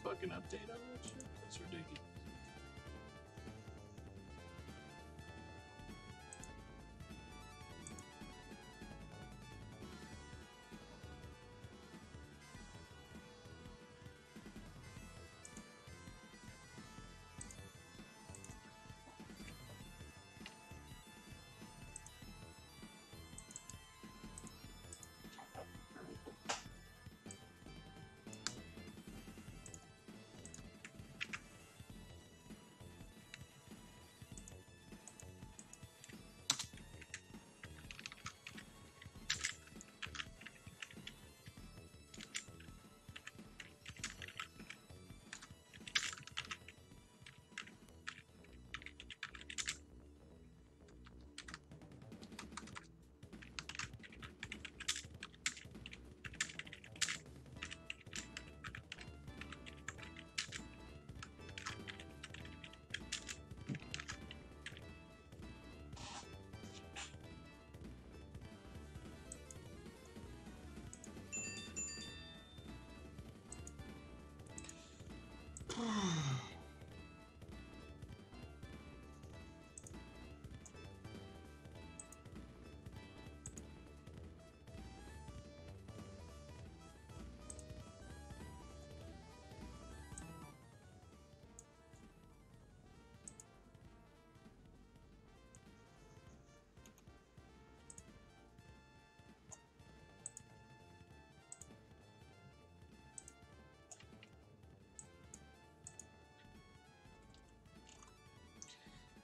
fucking update on that shit? That's ridiculous.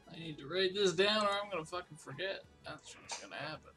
I need to write this down or I'm gonna fucking forget. That's what's gonna happen.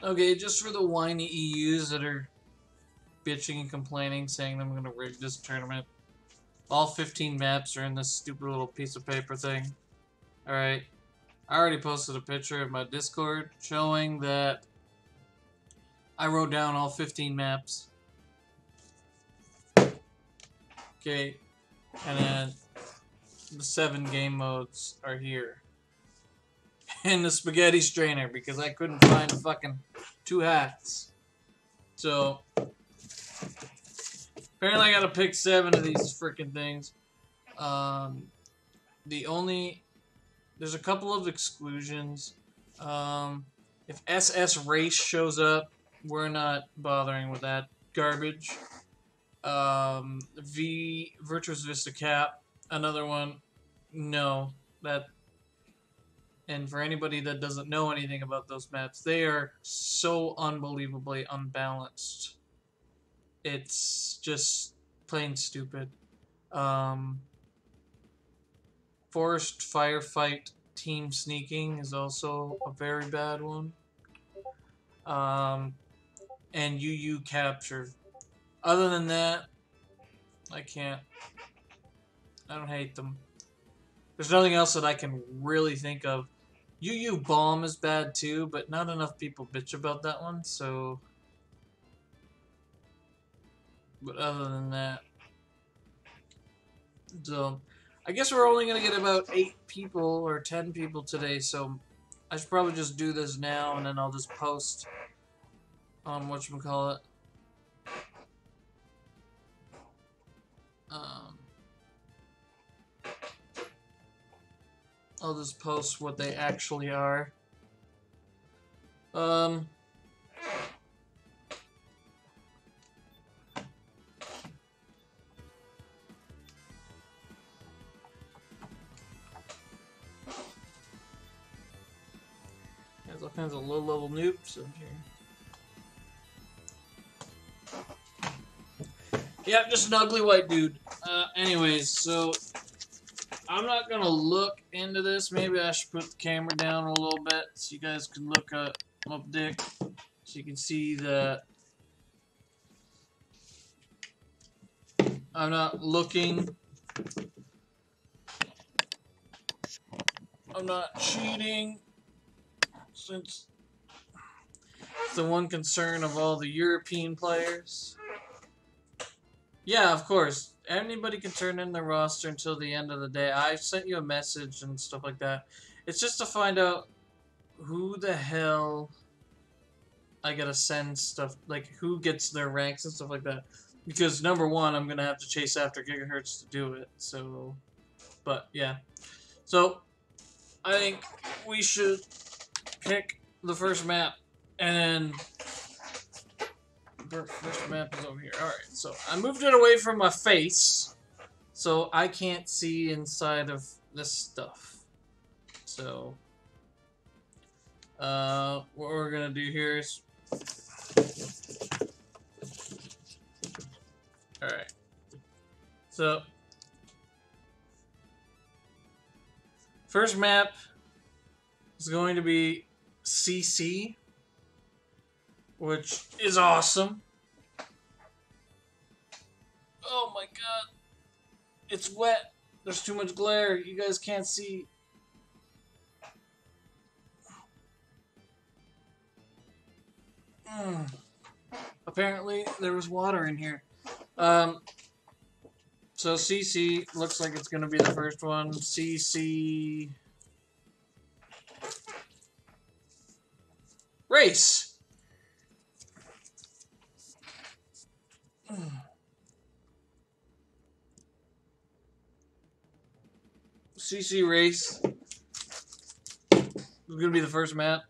Okay, just for the whiny EUs that are bitching and complaining, saying I'm gonna rig this tournament. All 15 maps are in this stupid little piece of paper thing. Alright. I already posted a picture in my Discord showing that I wrote down all 15 maps. Okay. And then the 7 game modes are here. And the spaghetti strainer, because I couldn't find fucking 2 hats. So apparently I gotta pick 7 of these freaking things. There's a couple of exclusions. If SS Race shows up, we're not bothering with that garbage. Virtuous Vista Cap, another one. No, that. And for anybody that doesn't know anything about those maps, they are so unbelievably unbalanced. It's just plain stupid. Forest Firefight Team Sneaking is also a very bad one. And UU Capture. Other than that, I don't hate them. There's nothing else that I can really think of. UU Bomb is bad too, but not enough people bitch about that one, so. But other than that. So, I guess we're only going to get about 8 people or 10 people today, so I should probably just do this now and then I'll just post on whatchamacallit. I'll just post what they actually are. There's all kinds of low-level noobs in here. Yeah, just an ugly white dude. Anyways, so I'm not gonna look into this. Maybe I should put the camera down a little bit so you guys can look up Dick, so you can see that I'm not looking. I'm not cheating, since it's the one concern of all the European players. Yeah, of course. Anybody can turn in their roster until the end of the day. I sent you a message and stuff like that. It's just to find out who the hell I gotta send stuff, like who gets their ranks and stuff like that. Because number one, I'm gonna have to chase after gigahertz to do it. So, but yeah. So, I think we should pick the first map, and then first map is over here. Alright, so I moved it away from my face so I can't see inside of this stuff. So what we're gonna do here is, alright, so first map is going to be XsE, which is awesome. Oh my god. It's wet. There's too much glare. You guys can't see. Apparently, there was water in here. So XsE looks like it's going to be the first one. XsE Race. XsE Race is going to be the first map.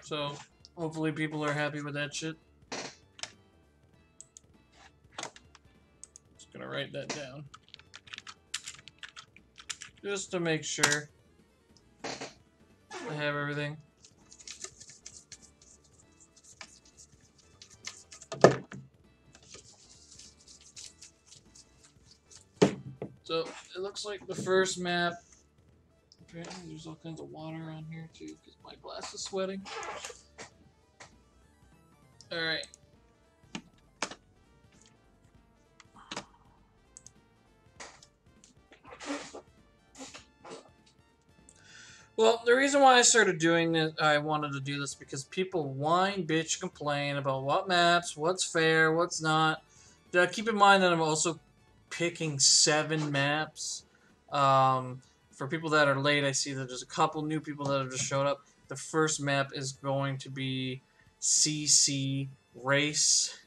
So, hopefully people are happy with that shit. Just going to write that down, just to make sure I have everything. So, it looks like the first map, apparently there's all kinds of water on here too, because my glass is sweating. Alright. Well, the reason why I started doing this, I wanted to do this, because people whine, bitch, complain about what maps, what's fair, what's not. Keep in mind that I'm also picking 7 maps. For people that are late, I see that there's a couple new people that have just showed up. The first map is going to be XsE Race.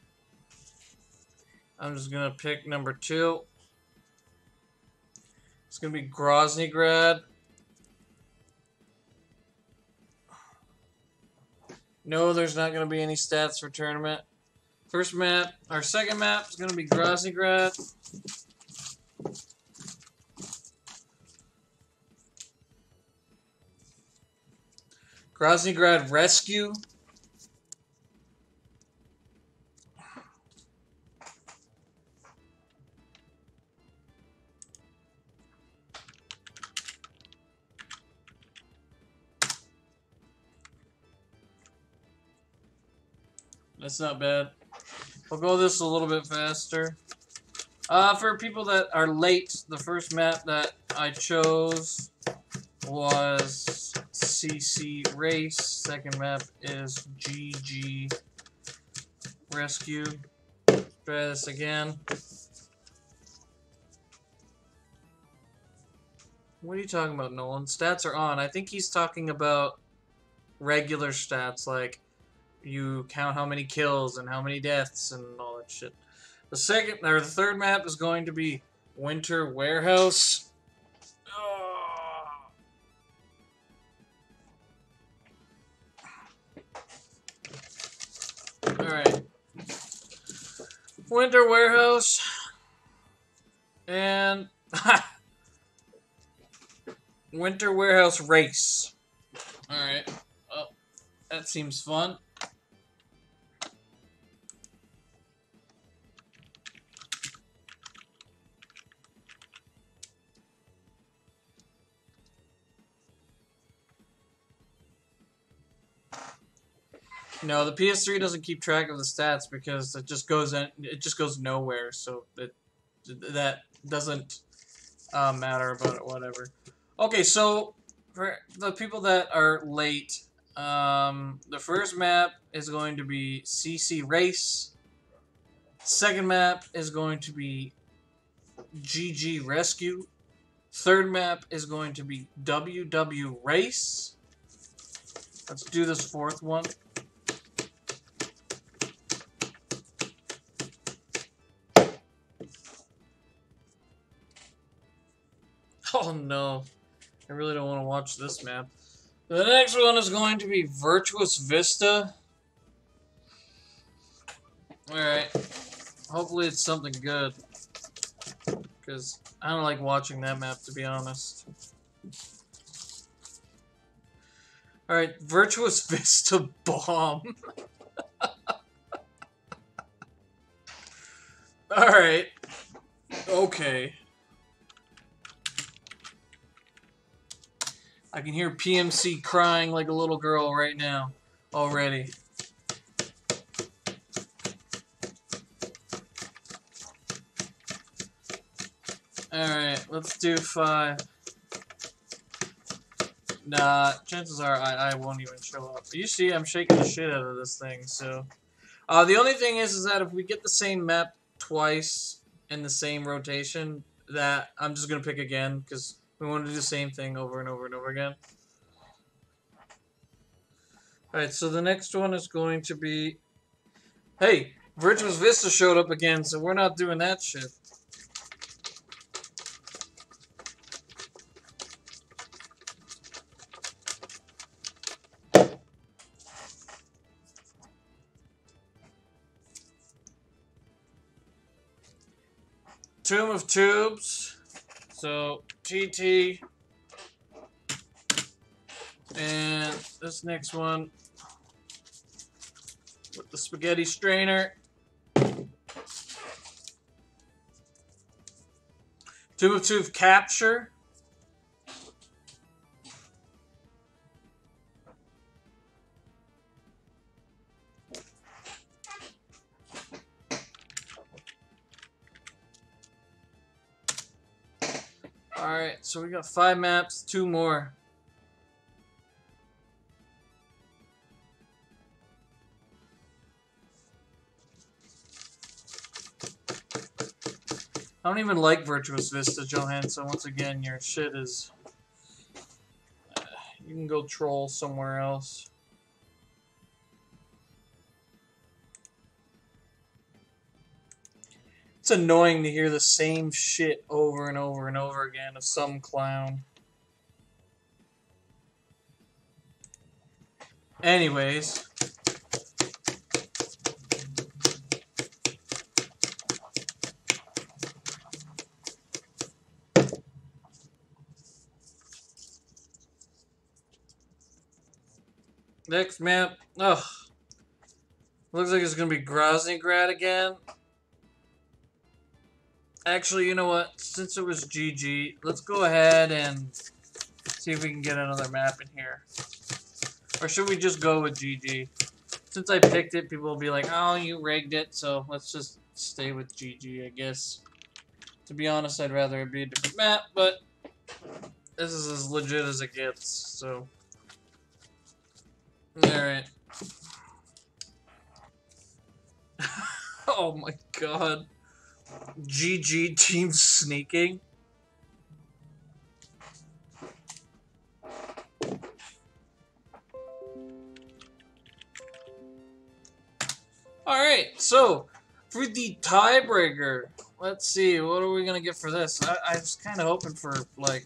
I'm just going to pick number 2. It's going to be Groznygrad. No, there's not going to be any stats for tournament. First map, our second map is going to be Groznygrad. Groznygrad Rescue. That's not bad. We'll go this a little bit faster. For people that are late, the first map that I chose was XsE Race. Second map is GG Rescue. Try this again. What are you talking about, Nolan? Stats are on. I think he's talking about regular stats, like you count how many kills and how many deaths and all that shit. The third map is going to be Winter Warehouse. Alright. Winter Warehouse. And... Winter Warehouse Race. Alright. Oh, that seems fun. No, the PS3 doesn't keep track of the stats because it just goes nowhere. So that doesn't matter about it. Whatever. Okay, so for the people that are late, the first map is going to be CC Race. Second map is going to be GG Rescue. Third map is going to be WW Race. Let's do this fourth one. Oh no, I really don't want to watch this map. The next one is going to be Virtuous Vista. Alright, hopefully it's something good. Because I don't like watching that map, to be honest. Alright, Virtuous Vista Bomb. Alright. Okay. I can hear PMC crying like a little girl right now. Already. Alright, let's do 5. Nah, chances are I won't even show up. You see, I'm shaking the shit out of this thing, so... the only thing is that if we get the same map twice in the same rotation, that I'm just gonna pick again, because we want to do the same thing over and over and over again. Alright, so the next one is going to be... Hey, Virtuous Vista showed up again, so we're not doing that shit. Tomb of Tubes. So, GT. And this next one with the spaghetti strainer. Tomb of Tubes Capture. Alright, so we got 5 maps, 2 more. I don't even like Virtuous Vista, Johansson. Once again, your shit is... you can go troll somewhere else. It's annoying to hear the same shit over and over and over again of some clown. Anyways. Next map. Ugh. Looks like it's gonna be Groznygrad again. Actually, you know what? Since it was GG, let's go ahead and see if we can get another map in here. Or should we just go with GG? Since I picked it, people will be like, oh, you rigged it, so let's just stay with GG, I guess. To be honest, I'd rather it be a different map, but this is as legit as it gets, so... Alright. Oh my god. GG team sneaking. Alright, so for the tiebreaker, let's see, what are we gonna get for this? I was kind of hoping for, like,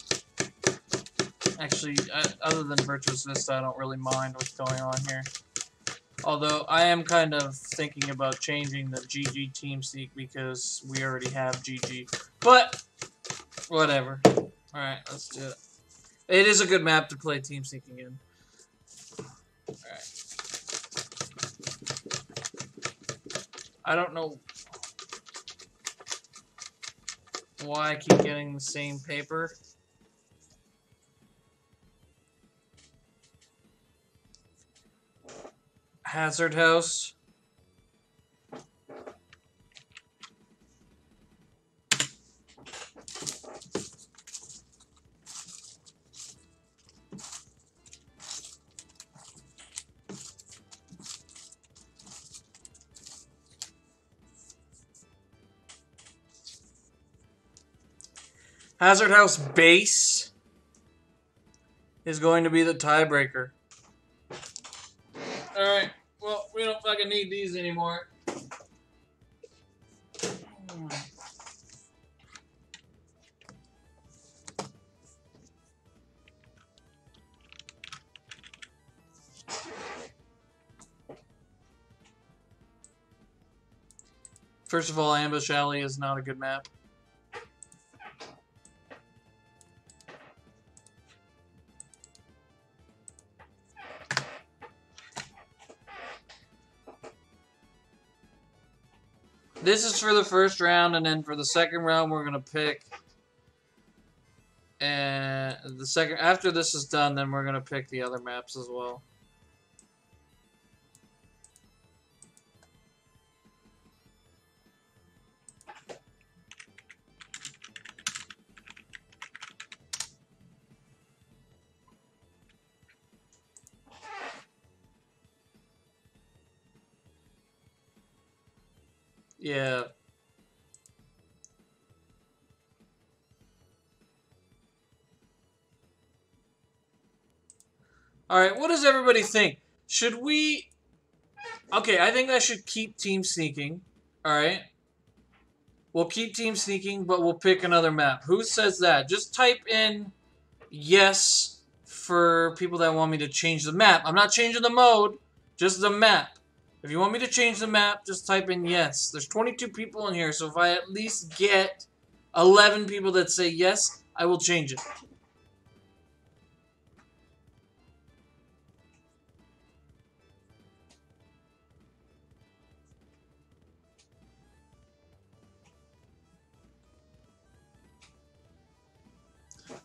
actually, other than Virtuous Vista, I don't really mind what's going on here. Although I am kind of thinking about changing the GG Team Sneak because we already have GG. But whatever. Alright, let's do it. It is a good map to play Team Sneaking in. Alright. I don't know why I keep getting the same paper. Hazard House. Hazard House base is going to be the tiebreaker. Alright, well, we don't fucking need these anymore. First of all, Ambush Alley is not a good map. This is for the first round, and then for the second round, we're gonna pick. And after this is done, then we're gonna pick the other maps as well. Yeah. Alright, what does everybody think? Should we... Okay, I think I should keep Team Sneaking. Alright? We'll keep Team Sneaking, but we'll pick another map. Who says that? Just type in yes for people that want me to change the map. I'm not changing the mode, just the map. If you want me to change the map, just type in yes. There's 22 people in here, so if I at least get 11 people that say yes, I will change it.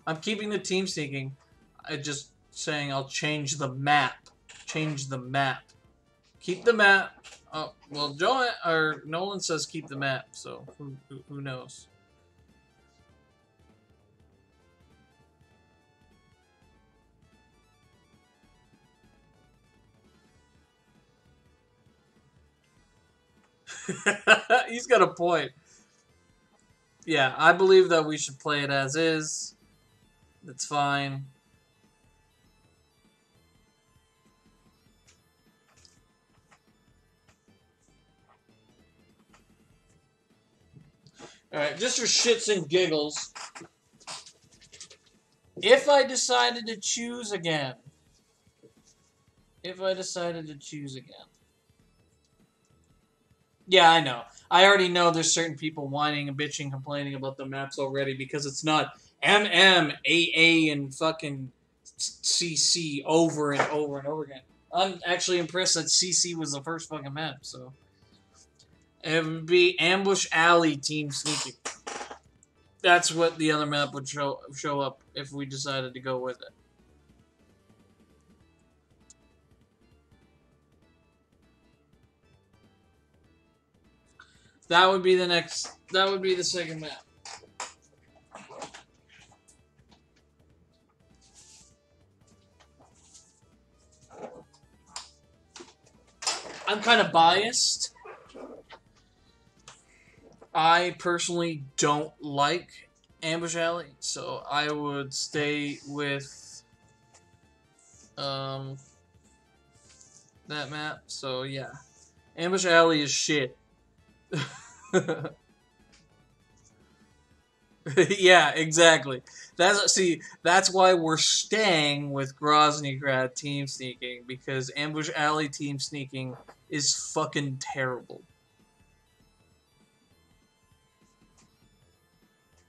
I'm keeping the Team Sneaking. I'm just saying I'll change the map. Change the map. Keep the map. Oh, well, Joe or Nolan says keep the map, so who knows? He's got a point. Yeah, I believe that we should play it as is. That's fine. Alright, just for shits and giggles. If I decided to choose again. Yeah, I know. I already know there's certain people whining and bitching, complaining about the maps already because it's not MM, AA, and fucking CC over and over and over again. I'm actually impressed that CC was the first fucking map, so. It would be Ambush Alley Team Sneaking. That's what the other map would show up if we decided to go with it. That would be the second map. I'm kind of biased. I personally don't like Ambush Alley, so I would stay with that map. So yeah, Ambush Alley is shit. Yeah, exactly. That's why we're staying with Groznygrad team sneaking, because Ambush Alley team sneaking is fucking terrible.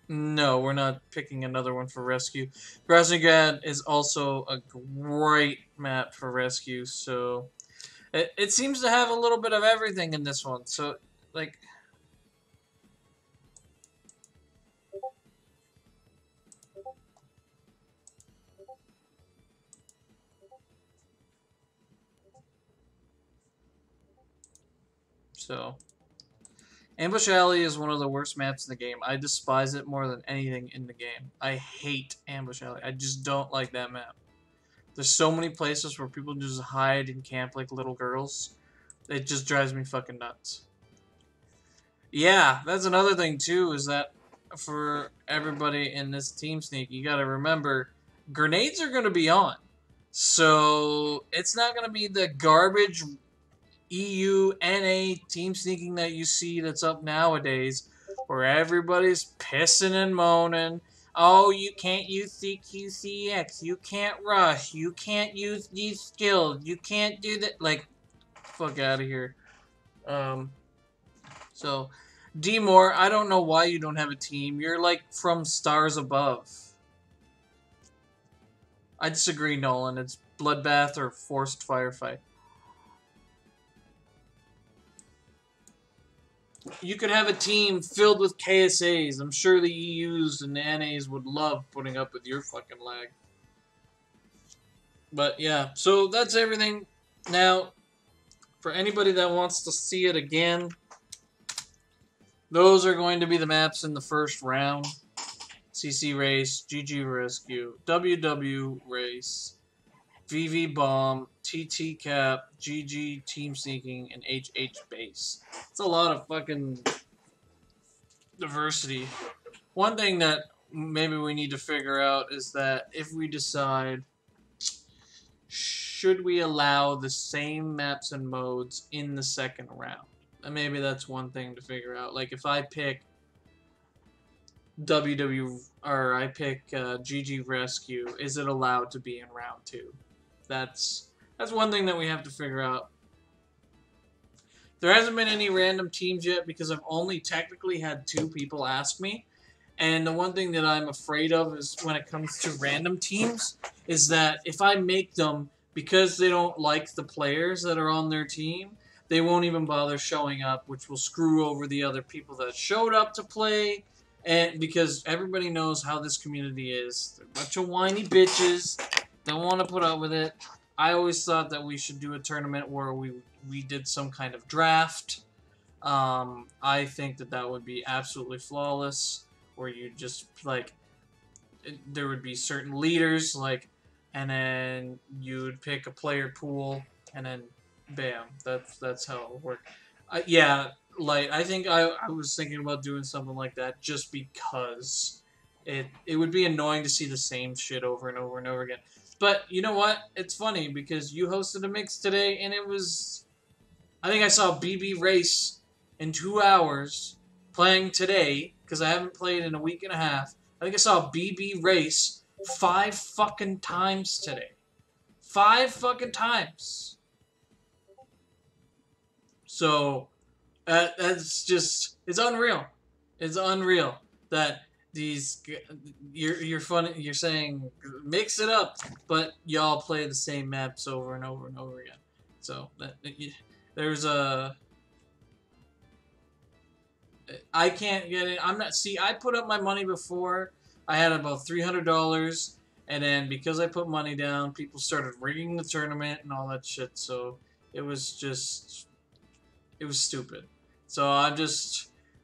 No, we're not picking another one for rescue. Groznygrad is also a great map for rescue, so it seems to have a little bit of everything in this one. So, like, so Ambush Alley is one of the worst maps in the game. I despise it more than anything in the game. I hate Ambush Alley. I just don't like that map. There's so many places where people just hide and camp like little girls. It just drives me fucking nuts. Yeah, that's another thing too, is that for everybody in this team sneak, you gotta remember, grenades are gonna be on. So it's not gonna be the garbage EU, NA team sneaking that you see that's up nowadays, where everybody's pissing and moaning. Oh, you can't use CQCX. You can't rush. You can't use these skills. You can't do that. Like, fuck out of here. Um, so, D-Moore, I don't know why you don't have a team. You're like from stars above. I disagree, Nolan. It's bloodbath or forced firefight. You could have a team filled with KSAs. I'm sure the EUs and the NAs would love putting up with your fucking lag. But yeah, so that's everything. Now, for anybody that wants to see it again, those are going to be the maps in the first round. CC Race, GG Rescue, WW Race, VV Bomb, TT Cap, GG Team Sneaking, and HH Base. It's a lot of fucking diversity. One thing that maybe we need to figure out is that if we decide, should we allow the same maps and modes in the second round? And maybe that's one thing to figure out. Like if I pick WW or I pick GG Rescue, is it allowed to be in round 2? That's one thing that we have to figure out. There hasn't been any random teams yet because I've only technically had 2 people ask me. And the one thing that I'm afraid of is when it comes to random teams is that if I make them, because they don't like the players that are on their team, they won't even bother showing up, which will screw over the other people that showed up to play. And because everybody knows how this community is. They're a bunch of whiny bitches. Don't want to put up with it. I always thought that we should do a tournament where we did some kind of draft. I think that would be absolutely flawless. Where you just, like, there would be certain leaders, like, and then you'd pick a player pool, and then, bam, that's how it would work. Yeah, like, I think I was thinking about doing something like that just because it would be annoying to see the same shit over and over and over again. But, you know what? It's funny, because you hosted a mix today, and it was, I think I saw BB Race in 2 hours playing today, because I haven't played in a week and a half. I think I saw BB Race 5 fucking times today. 5 fucking times. So, that's just, it's unreal. It's unreal that these, you're funny, you're saying mix it up, but y'all play the same maps over and over and over again. So, there's a, I can't get it. I'm not. See, I put up my money before. I had about $300, and then because I put money down, people started rigging the tournament and all that shit. So it was just, it was stupid. So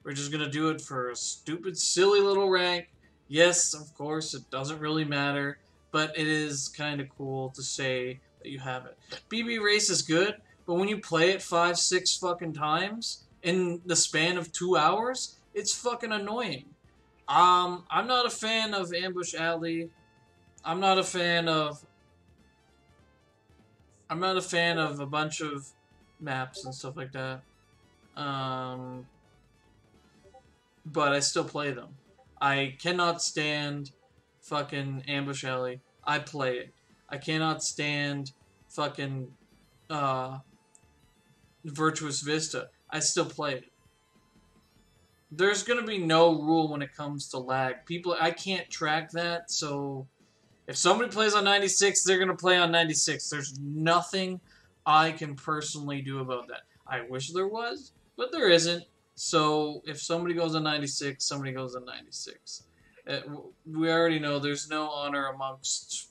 we're just gonna do it for a stupid, silly little rank. Yes, of course, it doesn't really matter, but it is kind of cool to say that you have it. BB Race is good, but when you play it 5, 6 fucking times in the span of 2 hours, it's fucking annoying. I'm not a fan of Ambush Alley. I'm not a fan of a bunch of maps and stuff like that. But I still play them. I cannot stand fucking Ambush Alley. I play it. I cannot stand fucking Virtuous Vista. I still play it. There's gonna be no rule when it comes to lag. People, I can't track that, so if somebody plays on 96, they're gonna play on 96. There's nothing I can personally do about that. I wish there was, but there isn't. So if somebody goes on 96, somebody goes on 96. We already know there's no honor amongst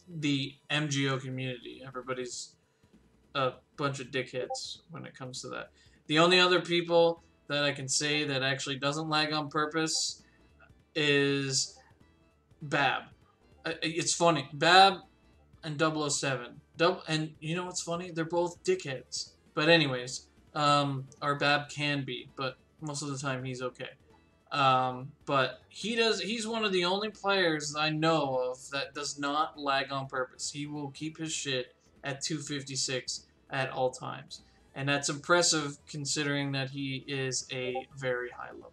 the MGO community. Everybody's a bunch of dickheads when it comes to that. The only other people that I can say that actually doesn't lag on purpose is Bab. It's funny. Bab and 007. And you know what's funny? They're both dickheads. But anyways, our Bab can be, but most of the time he's okay. But he's one of the only players I know of that does not lag on purpose. He will keep his shit at 256 at all times. And that's impressive considering that he is a very high level.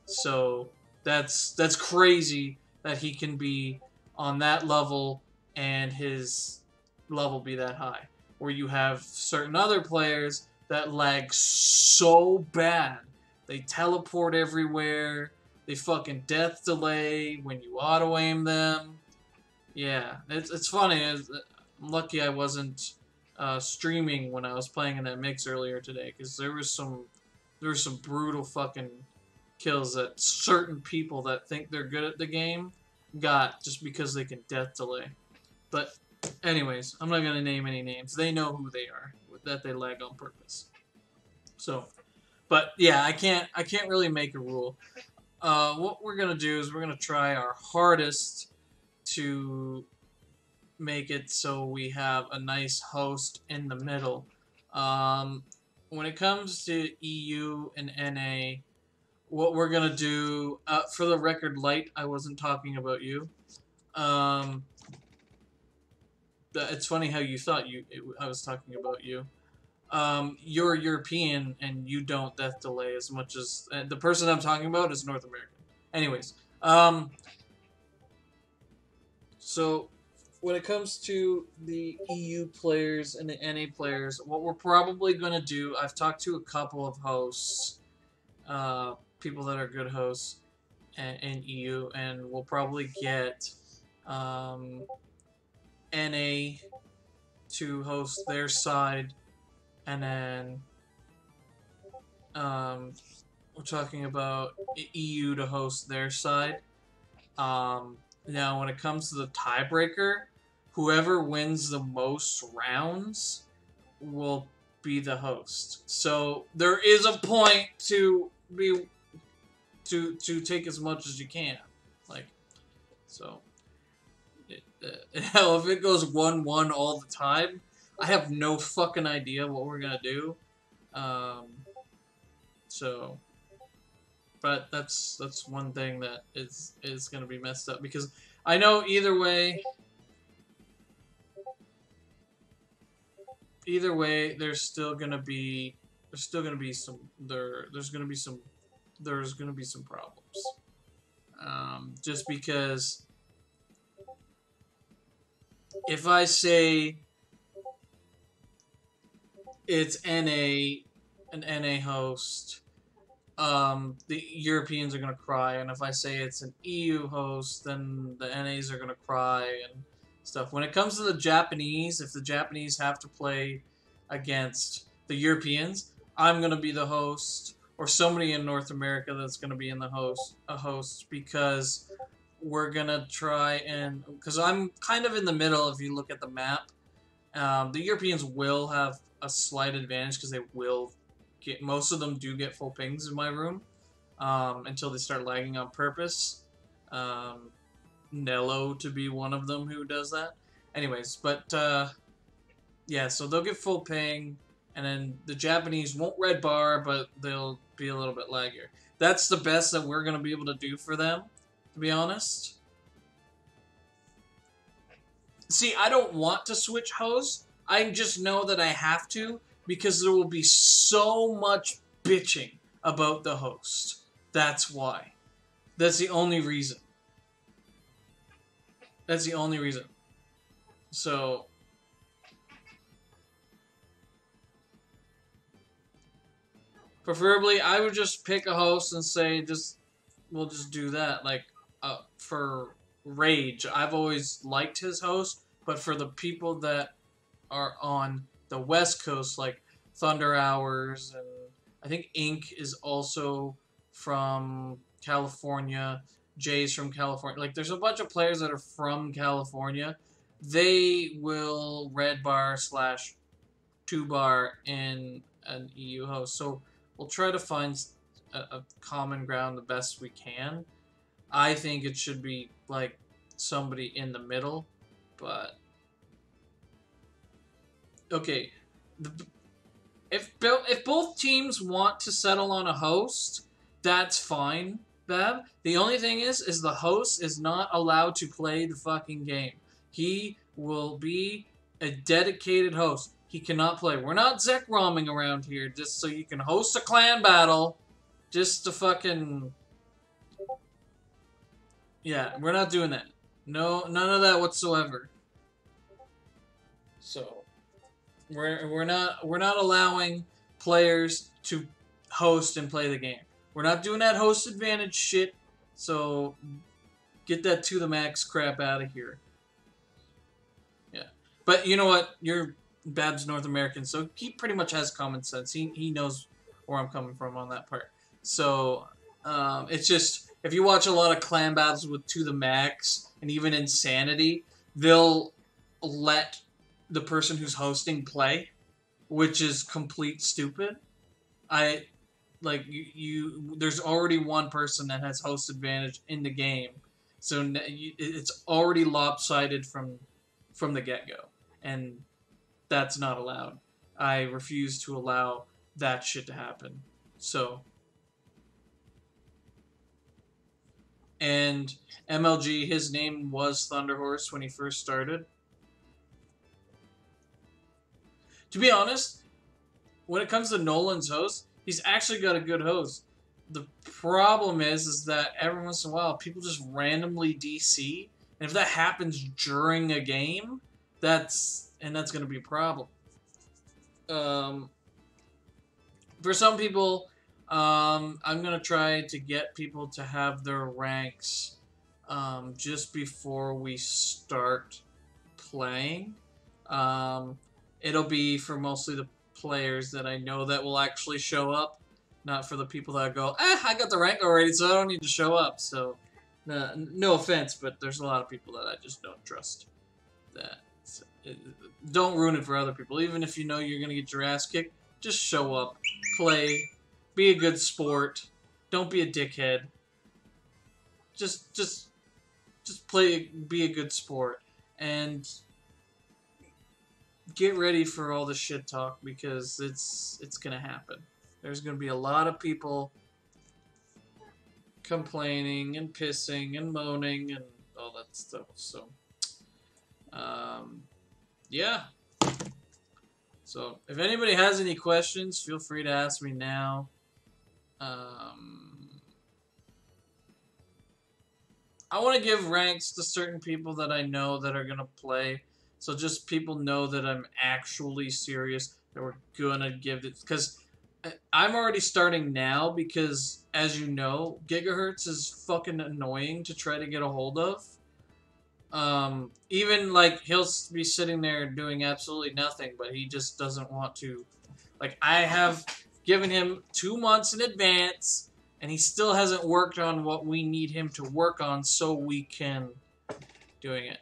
So that's crazy that he can be on that level and his level be that high. Where you have certain other players that lag so bad. They teleport everywhere. They fucking death delay when you auto-aim them. Yeah, it's funny. I'm lucky I wasn't streaming when I was playing in that mix earlier today, because there was some brutal fucking kills that certain people that think they're good at the game got just because they can death delay. But anyways, I'm not gonna name any names. They know who they are, that they lag on purpose. So, but yeah, I can't really make a rule. What we're gonna do is we're gonna try our hardest to make it so we have a nice host in the middle. When it comes to EU and NA, what we're gonna do, for the record, Light, I wasn't talking about you. It's funny how you thought I was talking about you. You're European and you don't death delay as much as the person I'm talking about is North American. Anyways, so when it comes to the EU players and the NA players, what we're probably going to do, I've talked to a couple of hosts, people that are good hosts in EU, and we'll probably get NA to host their side, and then we're talking about EU to host their side. Now, when it comes to the tiebreaker, whoever wins the most rounds will be the host. So there is a point to take as much as you can, like, so. Hell, if it goes 1-1 all the time, I have no fucking idea what we're gonna do. So, but that's one thing that is gonna be messed up, because I know either way, there's gonna be some problems. Just because if I say it's an NA host, the Europeans are gonna cry, and if I say it's an EU host, then the NAs are gonna cry and stuff. When it comes to the Japanese, if the Japanese have to play against the Europeans, I'm gonna be the host, or somebody in North America that's gonna be a host, because we're gonna try and, because I'm kind of in the middle. If you look at the map, the Europeans will have a slight advantage because they will get, most of them do get full pings in my room, until they start lagging on purpose. Nello to be one of them who does that. Anyways, but yeah, so they'll get full ping, and then the Japanese won't red bar, but they'll be a little bit laggier. That's the best that we're gonna be able to do for them, to be honest. See, I don't want to switch hosts. I just know that I have to, because there will be so much bitching about the host. That's why. That's the only reason. That's the only reason. So, preferably, I would just pick a host and say, we'll just do that. Like, for Rage, I've always liked his host, but for the people that are on the West Coast, like Thunder Hours, and I think Ink is also from California. Jay's from California. Like, there's a bunch of players that are from California. They will red bar / 2-bar in an EU host. So we'll try to find a common ground the best we can. I think it should be like somebody in the middle, but okay. If both teams want to settle on a host, that's fine, Bab. The only thing is the host is not allowed to play the fucking game. He will be a dedicated host. He cannot play. We're not Zek roaming around here just so you can host a clan battle. Just to fucking... Yeah, we're not doing that. No, none of that whatsoever. So, we're not allowing players to host and play the game. We're not doing that host advantage shit. So, get that to the max crap out of here. Yeah, but you know what? Bab's North American, so he pretty much has common sense. He knows where I'm coming from on that part. So, it's just, if you watch a lot of clan battles with To The Max, and even Insanity, they'll let the person who's hosting play, which is complete stupid. There's already one person that has host advantage in the game, so it's already lopsided from the get-go, and that's not allowed. I refuse to allow that shit to happen. So... And MLG, his name was Thunderhorse when he first started. To be honest, when it comes to Nolan's host, he's actually got a good host. The problem is that every once in a while, people just randomly DC, and if that happens during a game, that's going to be a problem. For some people... I'm going to try to get people to have their ranks just before we start playing. It'll be for mostly the players that I know that will actually show up, not for the people that go, I got the rank already, so I don't need to show up. So, no offense, but there's a lot of people that I just don't trust. Don't ruin it for other people. Even if you know you're going to get your ass kicked, just show up, play. Be a good sport. Don't be a dickhead. Just play. Be a good sport, and get ready for all the shit talk because it's gonna happen. There's gonna be a lot of people complaining and pissing and moaning and all that stuff. So, yeah. So, if anybody has any questions, feel free to ask me now. I want to give ranks to certain people that I know that are going to play. So just people know that I'm actually serious, that we're going to give it. Because I'm already starting now because, as you know, Gigahertz is fucking annoying to try to get a hold of. Even, like, he'll be sitting there doing absolutely nothing, but he just doesn't want to. Like, I have given him 2 months in advance, and he still hasn't worked on what we need him to work on so we can doing it.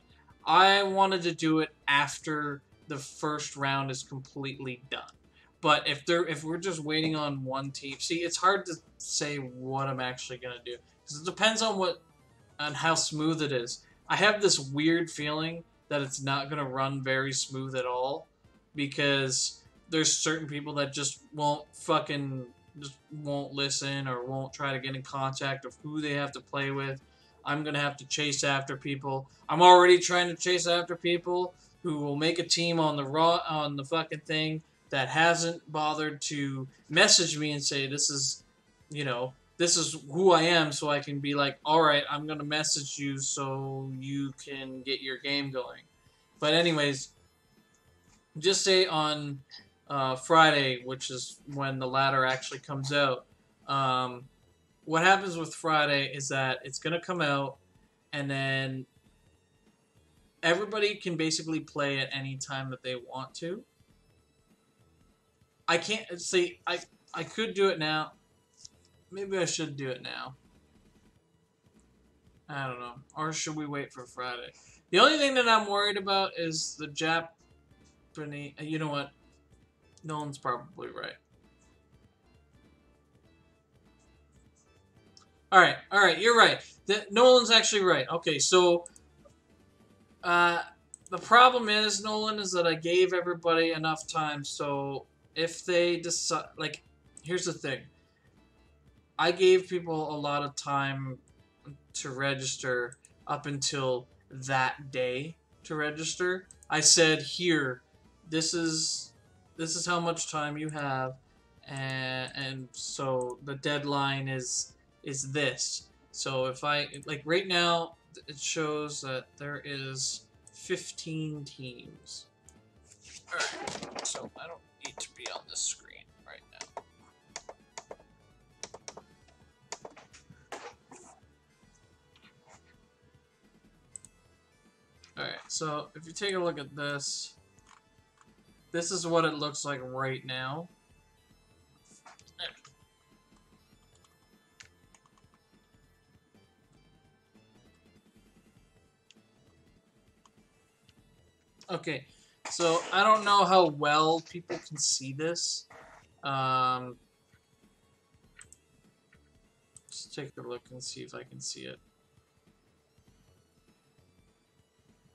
I wanted to do it after the first round is completely done. But if we're just waiting on one team, see, it's hard to say what I'm actually gonna do because it depends on how smooth it is. I have this weird feeling that it's not gonna run very smooth at all because there's certain people that just won't listen or won't try to get in contact of who they have to play with. I'm going to have to chase after people. I'm already trying to chase after people who will make a team on the fucking thing that hasn't bothered to message me and say, this is, this is who I am, so I can be like, all right, I'm gonna message you so you can get your game going. But anyways, just say on Friday, which is when the ladder actually comes out. What happens with Friday is that it's gonna come out, and then everybody can basically play at any time that they want to. I can't see. I could do it now. Maybe I should do it now. I don't know. Or should we wait for Friday? The only thing that I'm worried about is the Japanese. You know what? Nolan's probably right. All right. You're right. Nolan's actually right. Okay, so the problem is, Nolan, is that I gave everybody enough time. So if they decide, like, here's the thing. I gave people a lot of time to register up until that day to register. I said, here, this is how much time you have, and so the deadline is this. So if I, like, right now it shows that there is 15 teams. Alright, so I don't need to be on this screen right now. Alright, so if you take a look at this, this is what it looks like right now. Okay, so I don't know how well people can see this. Let's take a look and see if I can see it.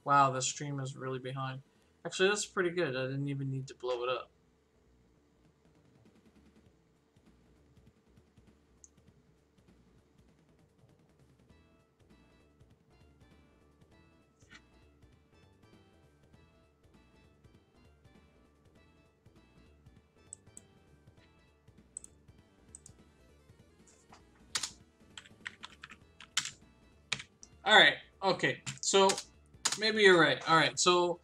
Wow, the stream is really behind. Actually, that's pretty good. I didn't even need to blow it up. Alright, okay. So, maybe you're right. Alright, so...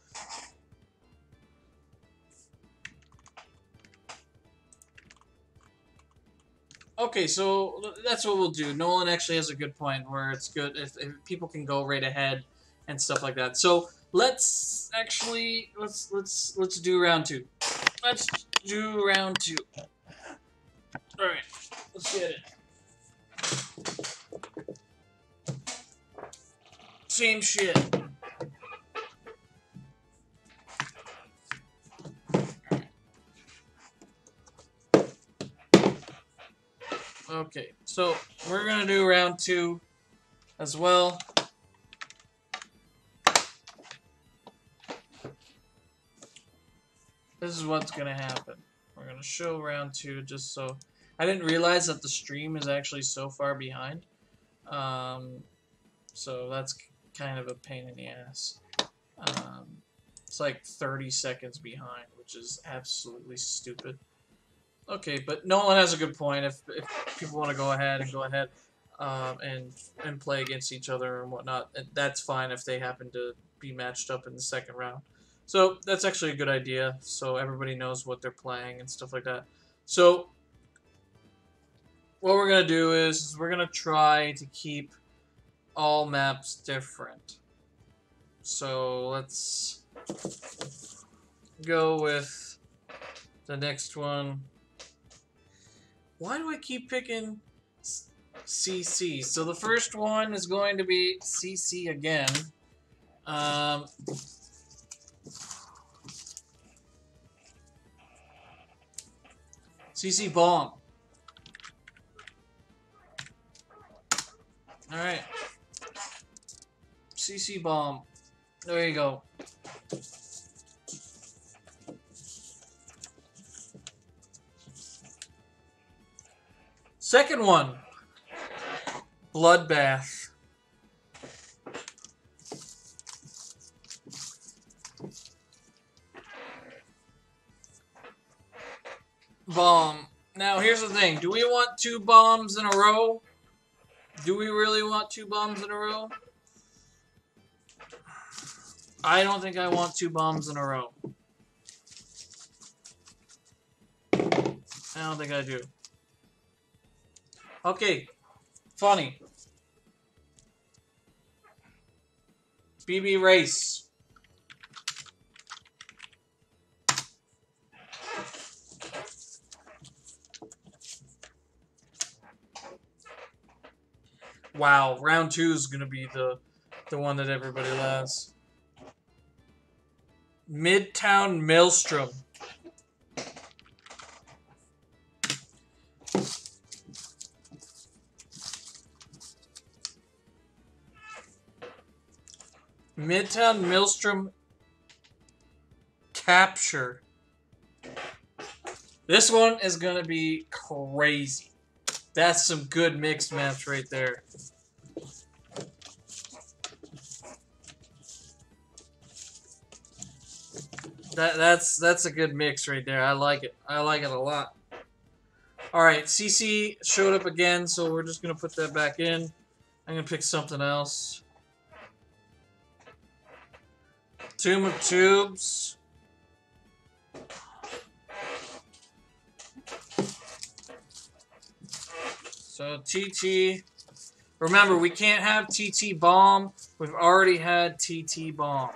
Okay, so that's what we'll do. Nolan actually has a good point where it's good if people can go right ahead and stuff like that. So let's actually let's do round two. Let's do round two. All right, let's get it. Same shit. Okay, so we're gonna do round two as well. This is what's gonna happen. We're gonna show round two just so... I didn't realize that the stream is actually so far behind. So that's kind of a pain in the ass. It's like 30 seconds behind, which is absolutely stupid. Okay, but Nolan has a good point. If people want to go ahead, and play against each other and whatnot, that's fine if they happen to be matched up in the second round. So that's actually a good idea, so everybody knows what they're playing and stuff like that. So what we're going to do is we're going to try to keep all maps different. So let's go with the next one. Why do I keep picking CC? So the first one is going to be CC again. CC bomb. Alright. CC bomb. There you go. Second one. Bloodbath. Bomb. Now, here's the thing. Do we want 2 bombs in a row? Do we really want 2 bombs in a row? I don't think I want 2 bombs in a row. I don't think I do. Okay. Funny. BB race. Wow, round 2 is gonna be the one that everybody loves. Midtown Maelstrom. Midtown Maelstrom Capture. This one is gonna be crazy. That's some good mixed match right there. That's a good mix right there. I like it. I like it a lot. Alright, CC showed up again, so we're just gonna put that back in. I'm gonna pick something else. Tomb of Tubes. So TT. Remember, we can't have TT Bomb. We've already had TT Bomb.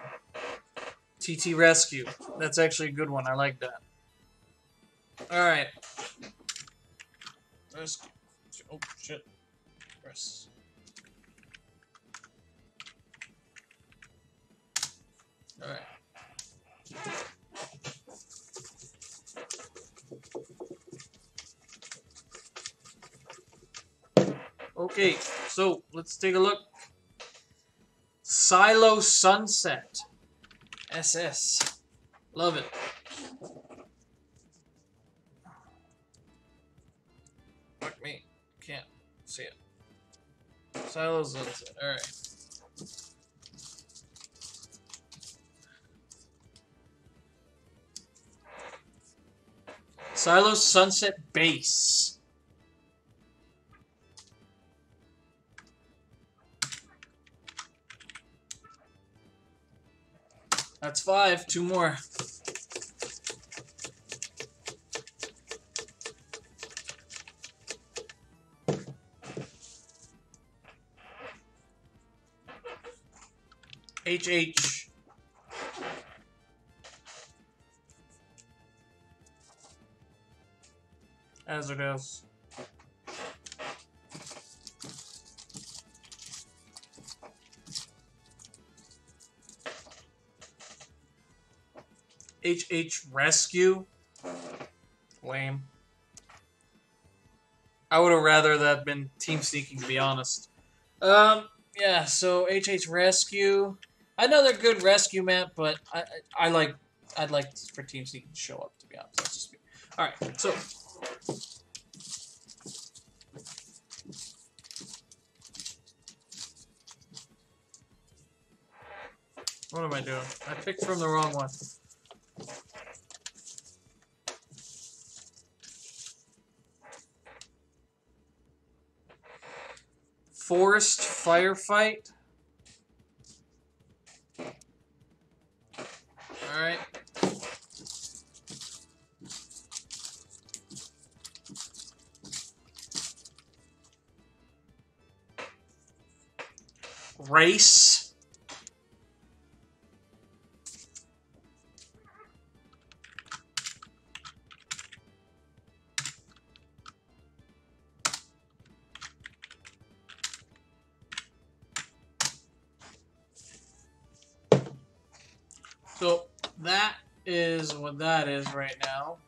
TT Rescue. That's actually a good one. I like that. Alright. Rescue. Oh, shit. Press. Alright. Okay, so let's take a look. Silo Sunset. SS. Love it. Fuck me. Can't see it. Silo Sunset. Alright. Silo Sunset Base. That's 5. 2 more. HH. As it is. HH Rescue. Lame. I would have rather that been Team Sneaking, to be honest. Yeah, so HH Rescue. Another good rescue map, but I'd like for Team Sneaking to show up, to be honest. That's just me. Alright, so what am I doing? I picked from the wrong one. Forest Firefight. Alright. Race. So that is what that is right now.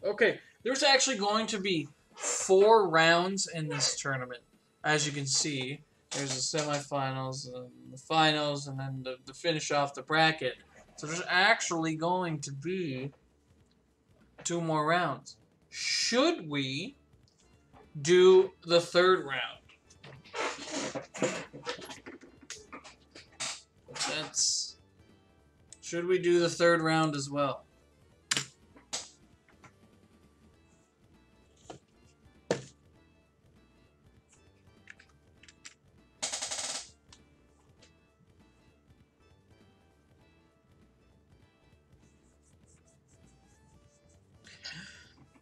Okay, there's actually going to be 4 rounds in this tournament. As you can see, there's the semifinals, the finals, and then the finish off the bracket. So there's actually going to be 2 more rounds. Should we do the 3rd round? Should we do the 3rd round as well?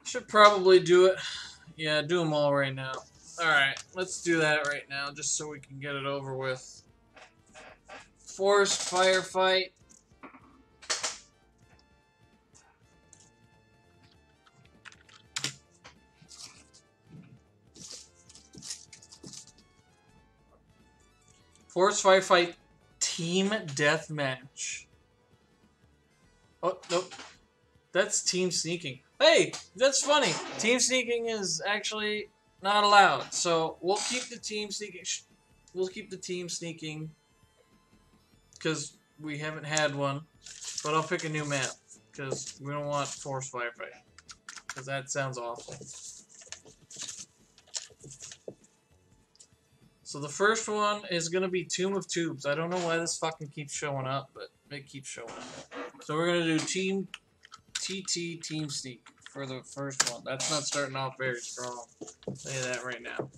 Should probably do it. Yeah, do them all right now. Alright, let's do that right now, just so we can get it over with. Forced firefight. Forced firefight team deathmatch. Oh, nope. That's team sneaking. Hey, that's funny. Team sneaking is actually not allowed. So we'll keep the team sneaking. We'll keep the team sneaking because we haven't had one. But I'll pick a new map because we don't want forced firefight because that sounds awful. So the first one is gonna be Tomb of Tubes. I don't know why this fucking keeps showing up, but it keeps showing up. So we're gonna do Team Sneak for the first one. That's not starting off very strong. I'll tell you that right now.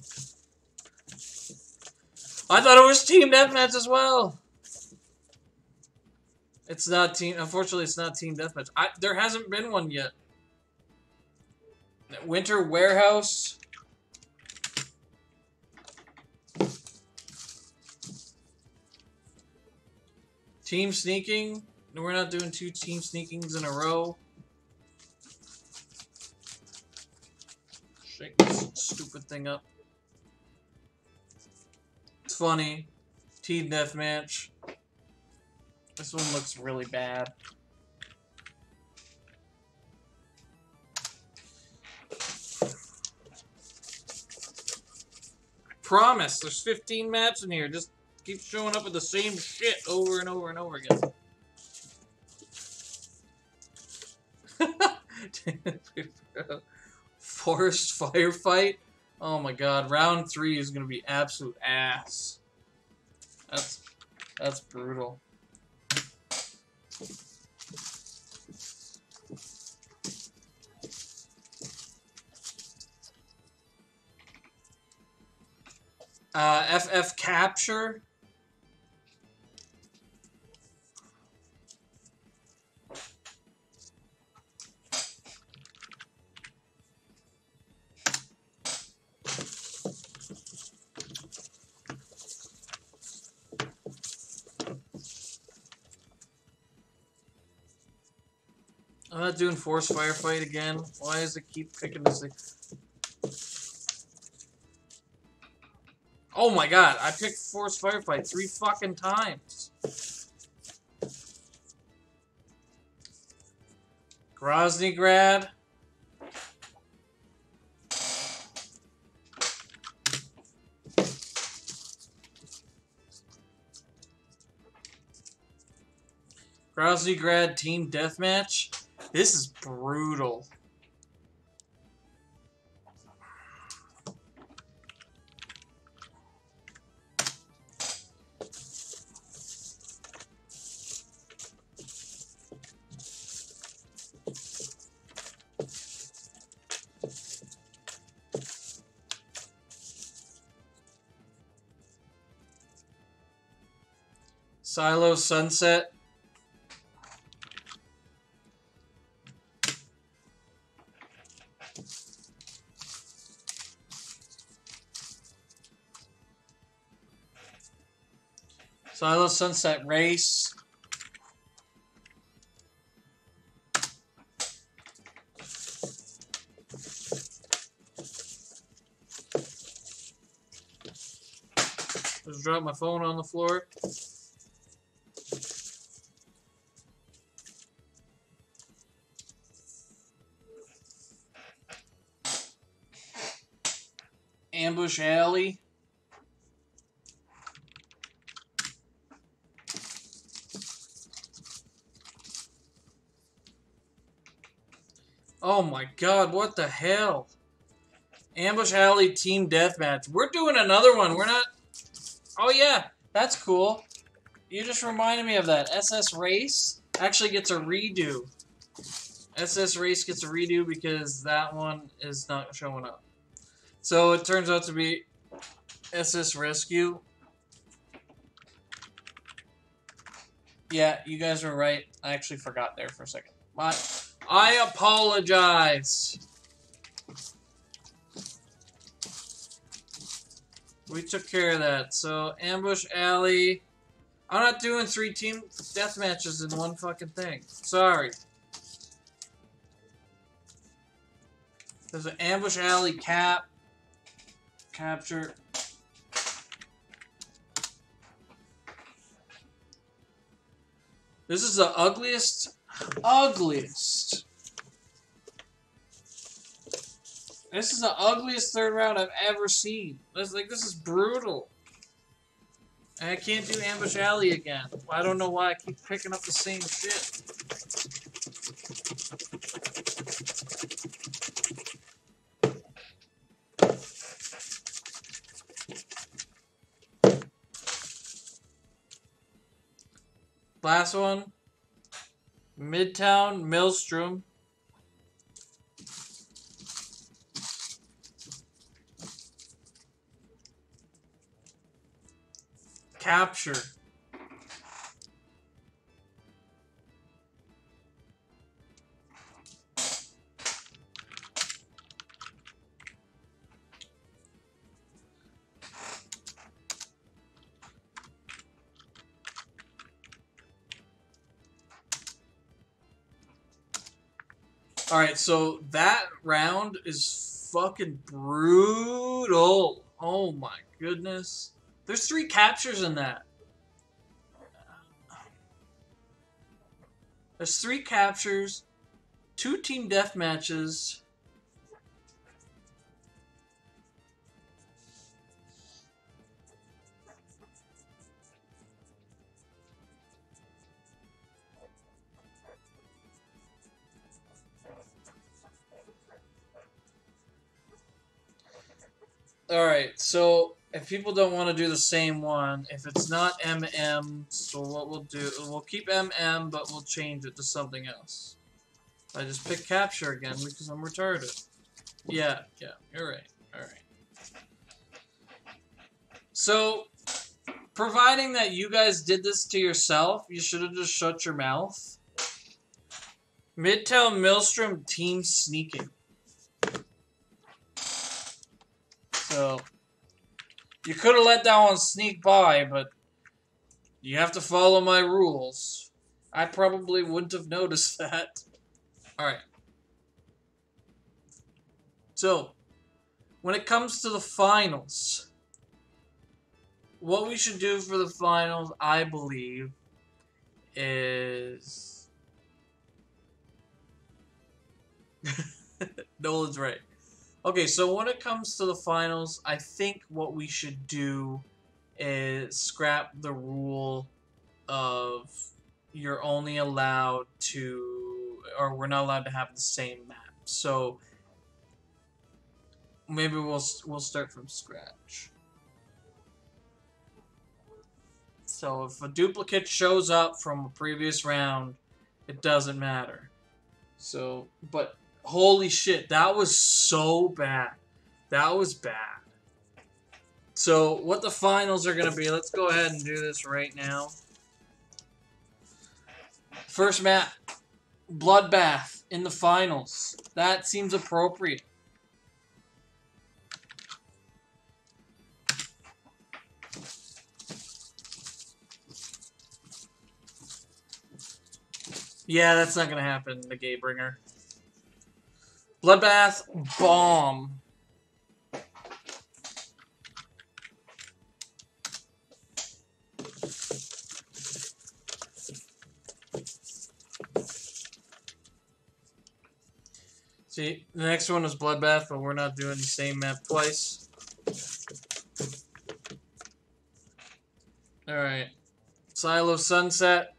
I thought it was Team Deathmatch as well. It's not team. Unfortunately, it's not Team Deathmatch. There hasn't been one yet. Winter Warehouse. Team Sneaking. No, we're not doing 2 Team Sneakings in a row. Shake this stupid thing up. It's funny. Team Deathmatch. This one looks really bad. I promise, there's 15 maps in here. Just keep showing up with the same shit over and over and over again. Forest firefight? Oh my god, round 3 is gonna be absolute ass. That's brutal. FF Capture. I'm not doing Force Firefight again. Why does it keep picking this thing? Oh my god, I picked Force Firefight 3 fucking times. Groznygrad. Groznygrad Team Deathmatch. This is brutal. Silo Sunset. Silo Sunset Race. Just dropped my phone on the floor. Ambush Alley. Oh my god, what the hell? Ambush Alley Team Deathmatch. We're doing another one. We're not... Oh yeah, that's cool. You just reminded me of that. SS Race actually gets a redo. SS Race gets a redo because that one is not showing up. So it turns out to be SS Rescue. Yeah, you guys were right. I actually forgot there for a second. I apologize. We took care of that. So, Ambush Alley. I'm not doing 3 team deathmatches in one fucking thing. Sorry. There's an Ambush Alley capture. This is the ugliest. This is the ugliest third round I've ever seen. This is brutal. And I can't do Ambush Alley again. I don't know why I keep picking up the same shit. Last one. Midtown Maelstrom. Capture. Alright, so that round is fucking brutal. Oh my goodness. There's 3 captures in that. There's 3 captures, 2 team deathmatches. Alright, so if people don't want to do the same one, if it's not MM, so what we'll do, we'll keep MM, but we'll change it to something else. I just pick capture again because I'm retarded. Yeah, you're right. Alright. So, providing that you guys did this to yourself, you should have just shut your mouth. Midtown Maelstrom Team Sneaking. So, you could have let that one sneak by, but you have to follow my rules. I probably wouldn't have noticed that. Alright. So, when it comes to the finals, what we should do for the finals, I believe, is... Nolan's right. Okay, so when it comes to the finals, I think what we should do is scrap the rule of you're only allowed to, or we're not allowed to have the same map. So maybe we'll start from scratch. So if a duplicate shows up from a previous round, it doesn't matter. So, but holy shit, that was so bad. That was bad. So, what the finals are going to be, let's go ahead and do this right now. First map, Bloodbath in the finals. That seems appropriate. Yeah, that's not going to happen, the Gaybringer. Bloodbath, bomb. See, the next one is Bloodbath, but we're not doing the same map twice. Alright. Silo Sunset.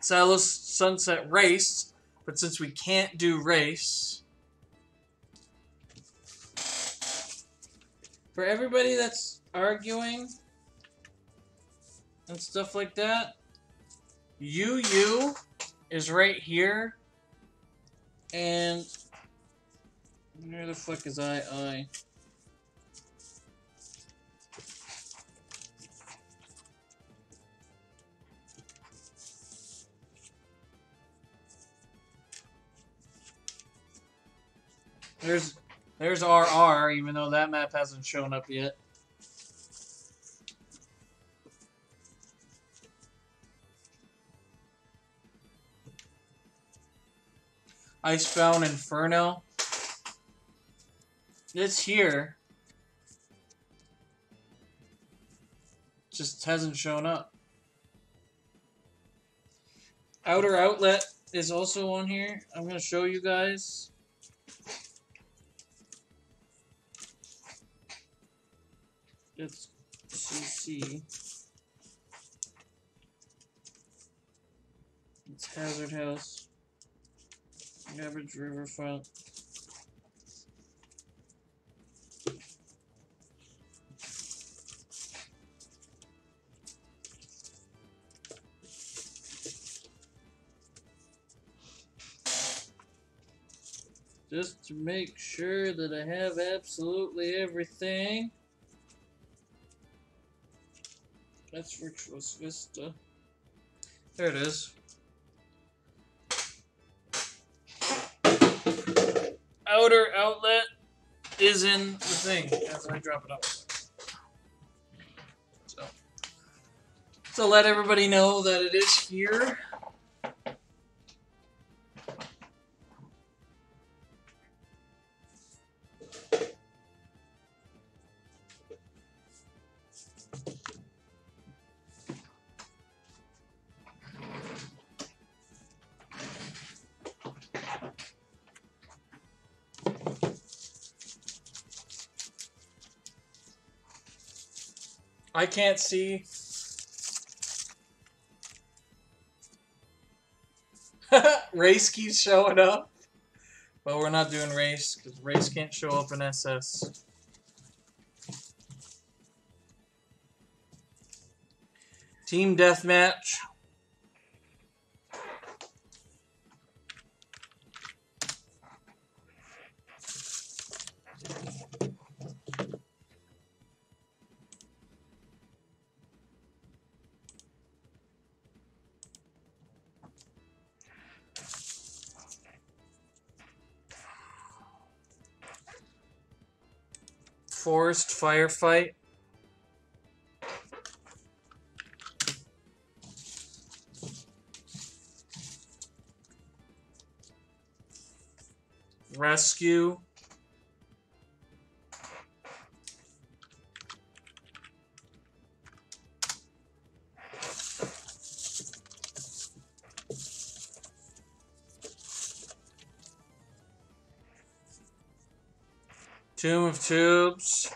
Silo Sunset Race. But since we can't do race, for everybody that's arguing and stuff like that, UU is right here, and where the fuck is I? There's RR, even though that map hasn't shown up yet. Icebound Inferno. It's here. Just hasn't shown up. Outer Outlet is also on here. I'm going to show you guys. It's CC. It's Hazard House. Average Riverfront. Just to make sure that I have absolutely everything. That's Virtuous Vista. There it is. Outer Outlet is in the thing as I drop it up. So let everybody know that it is here. I can't see. Race keeps showing up. But we're not doing race, because race can't show up in SS. Team Deathmatch. Forest Firefight. Rescue. Tomb of Tubes.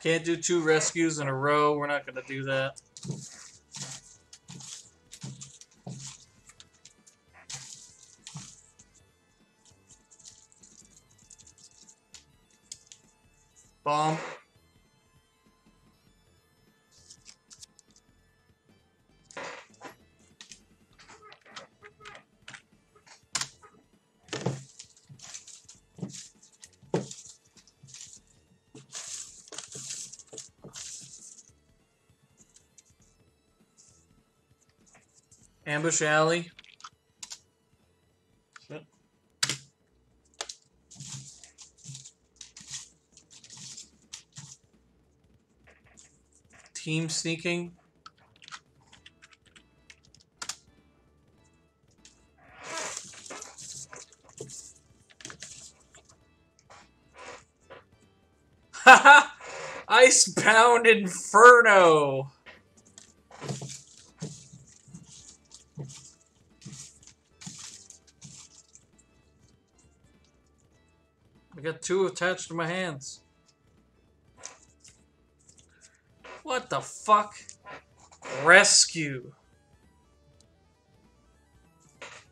Can't do 2 rescues in a row. We're not going to do that. Bomb. Ambush Alley. Shit. Team Sneaking. Haha! Icebound Inferno! I got 2 attached to my hands. What the fuck? Rescue.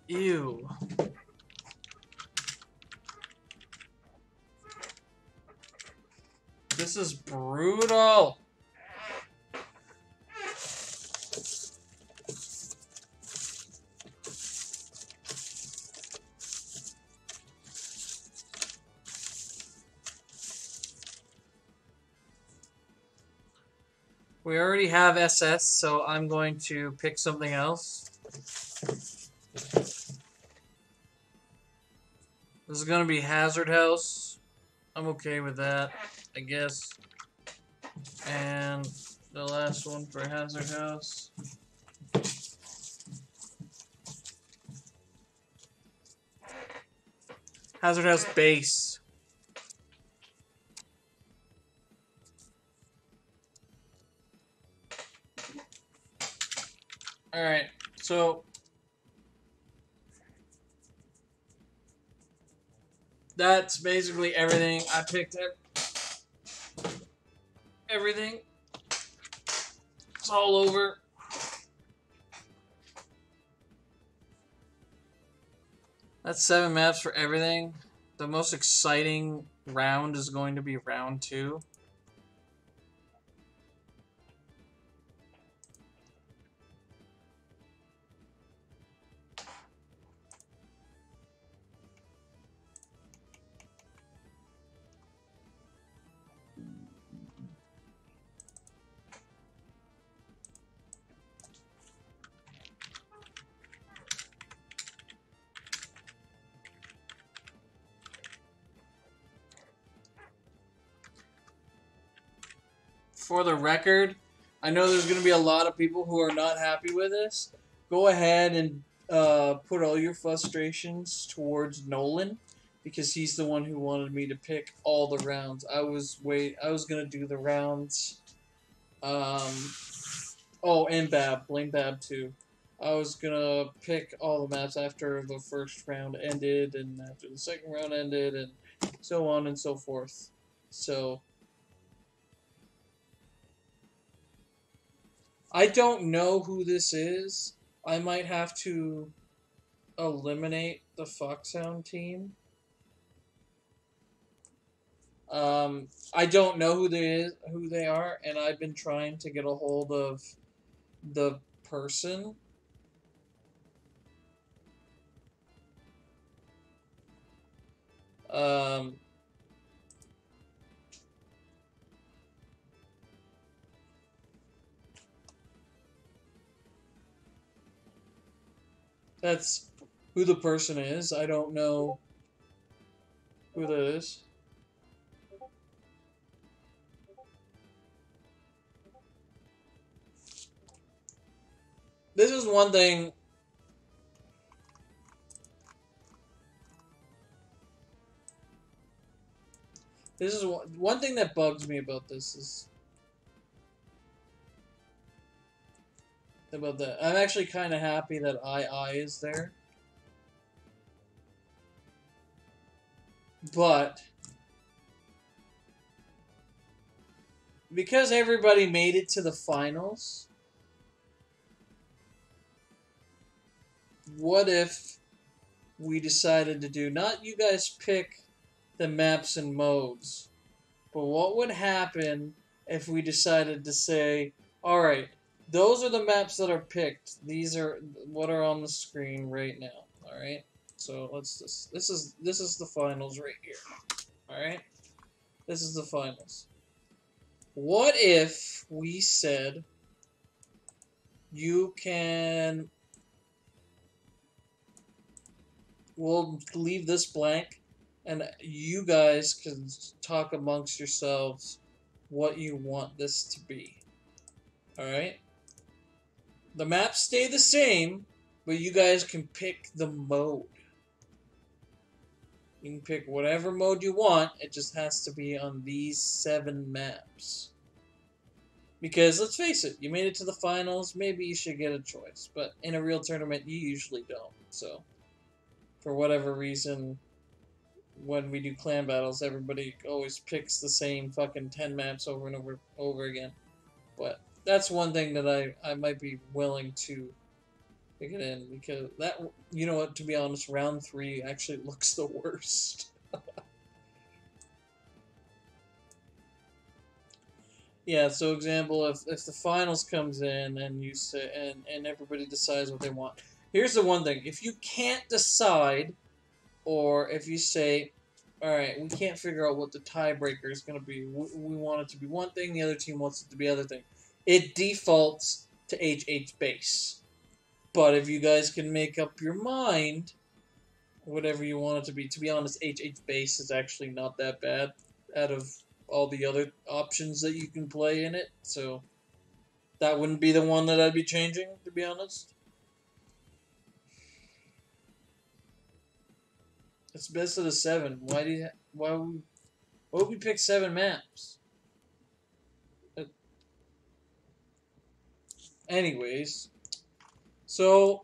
Ew. This is brutal. We already have SS, so I'm going to pick something else. This is going to be Hazard House. I'm okay with that, I guess. And the last one for Hazard House. Hazard House Base. Alright, so that's basically everything. I picked everything. It's all over. That's 7 maps for everything. The most exciting round is going to be round 2. For the record, I know there's going to be a lot of people who are not happy with this. Go ahead and put all your frustrations towards Nolan, because he's the one who wanted me to pick all the rounds. I was going to do the rounds. Oh, and Bab. Blame Bab too. I was going to pick all the maps after the first round ended, and after the second round ended, and so on and so forth. So I don't know who this is. I might have to eliminate the Foxhound team. I don't know who they are, and I've been trying to get a hold of the person. That's who the person is. I don't know who that is. This is one thing. This is one thing that bugs me about this is about that. I'm actually kind of happy that II is there. But because everybody made it to the finals, what if we decided to do, not you guys pick the maps and modes, but what would happen if we decided to say, alright, those are the maps that are picked. These are what are on the screen right now. Alright? So let's just, this is the finals right here. Alright? This is the finals. What if we said you can, we'll leave this blank, and you guys can talk amongst yourselves what you want this to be. Alright? The maps stay the same, but you guys can pick the mode. You can pick whatever mode you want. It just has to be on these 7 maps. Because let's face it, you made it to the finals. Maybe you should get a choice, but in a real tournament, you usually don't. So, for whatever reason, when we do clan battles, everybody always picks the same fucking 10 maps over and over again. But that's one thing that I might be willing to pick it in, because that, you know what, to be honest, round 3 actually looks the worst. Yeah, so example, if the finals comes in and you say and everybody decides what they want. Here's the one thing. If you can't decide, or if you say, all right, we can't figure out what the tiebreaker is going to be. We want it to be one thing, the other team wants it to be other thing. It defaults to HH base. But if you guys can make up your mind, whatever you want it to be honest, HH base is actually not that bad out of all the other options that you can play in it. So that wouldn't be the one that I'd be changing, to be honest. It's best of the 7. Why would we pick 7 maps? Anyways, so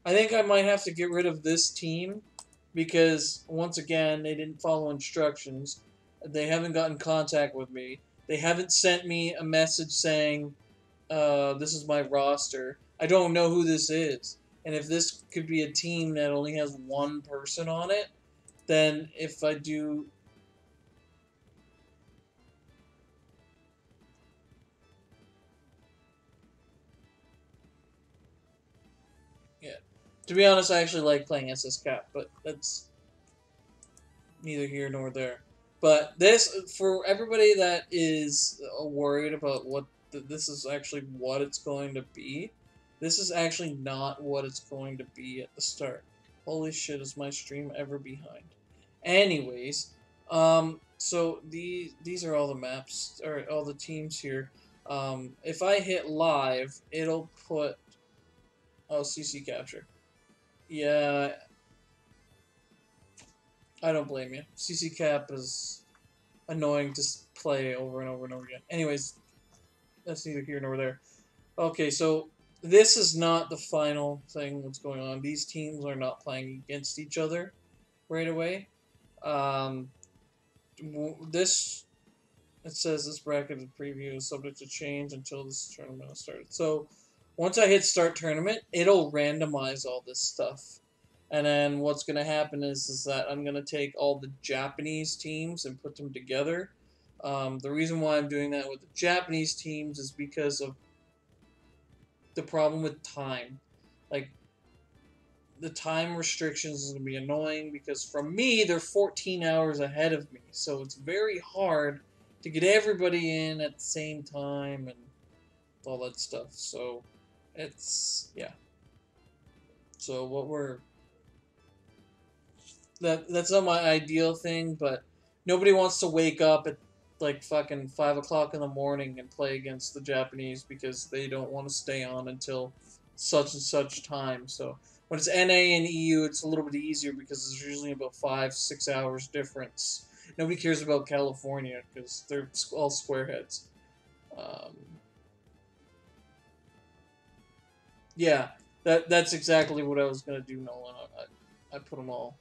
I think I might have to get rid of this team because once again they didn't follow instructions. They haven't gotten contact with me. They haven't sent me a message saying, "This is my roster." I don't know who this is, and if this could be a team that only has one person on it, then if I do, yeah. To be honest, I actually like playing SS Cap, but that's neither here nor there. But this, for everybody that is worried about what this is actually what it's going to be, this is actually not what it's going to be at the start. Holy shit, is my stream ever behind? Anyways, so these are all the maps, or all the teams here. If I hit live, it'll put, oh, CC capture. Yeah, I don't blame you. CC cap is annoying to play over and over and over again. Anyways, that's neither here nor there. Okay, so this is not the final thing that's going on. These teams are not playing against each other right away. Um, this, it says this bracket of preview is subject to change until this tournament is started. So once I hit start tournament, it'll randomize all this stuff. And then what's going to happen is that I'm going to take all the Japanese teams and put them together. The reason why I'm doing that with the Japanese teams is because of the problem with time. Like, the time restrictions is going to be annoying because from me, they're 14 hours ahead of me. So it's very hard to get everybody in at the same time and all that stuff. So it's, yeah. So what we're, that's not my ideal thing, but nobody wants to wake up at like fucking 5 o'clock in the morning and play against the Japanese because they don't want to stay on until such and such time. So when it's NA and EU, it's a little bit easier because there's usually about 5-6 hours difference. Nobody cares about California because they're all squareheads. Um, yeah, that's exactly what I was gonna do, Nolan. I put them all.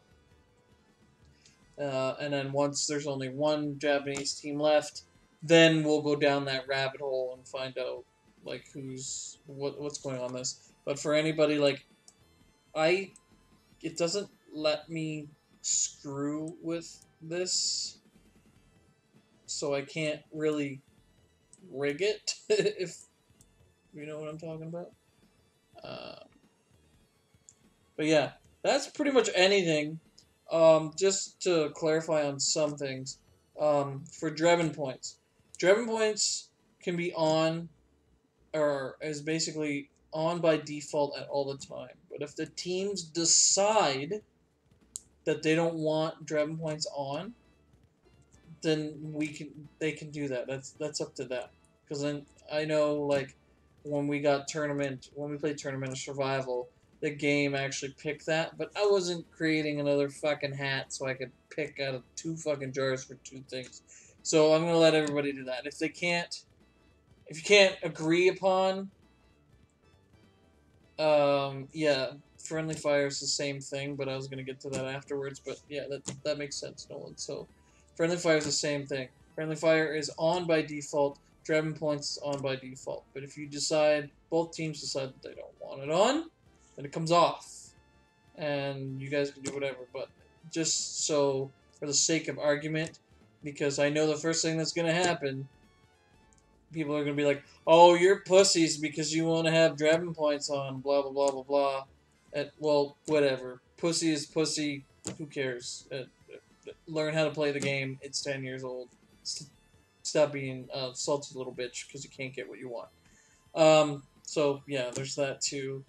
And then once there's only one Japanese team left, then we'll go down that rabbit hole and find out like what's going on this. But for anybody like it doesn't let me screw with this, so I can't really rig it if you know what I'm talking about. Uh, but yeah, that's pretty much anything. Just to clarify on some things, for Drebin points. Drebin points can be on, or is basically on by default at all the time. But if the teams decide that they don't want Drebin points on, then they can do that. That's up to them. Because then I know, like, when we played Tournament of Survival, the game actually pick that, but I wasn't creating another fucking hat so I could pick out of 2 fucking jars for 2 things. So I'm gonna let everybody do that. If you can't agree upon, yeah, friendly fire is the same thing, but I was gonna get to that afterwards. But yeah, that makes sense, Nolan. So friendly fire is the same thing. Friendly fire is on by default. Driving points is on by default. But if you decide, both teams decide that they don't want it on, then it comes off, and you guys can do whatever. But just so for the sake of argument, because I know the first thing that's gonna happen, people are gonna be like, "Oh, you're pussies because you want to have driving points on." Blah blah blah blah blah. Well, whatever. Pussy is pussy. Who cares? Learn how to play the game. It's 10 years old. Stop being a salty little bitch because you can't get what you want. So yeah, there's that too.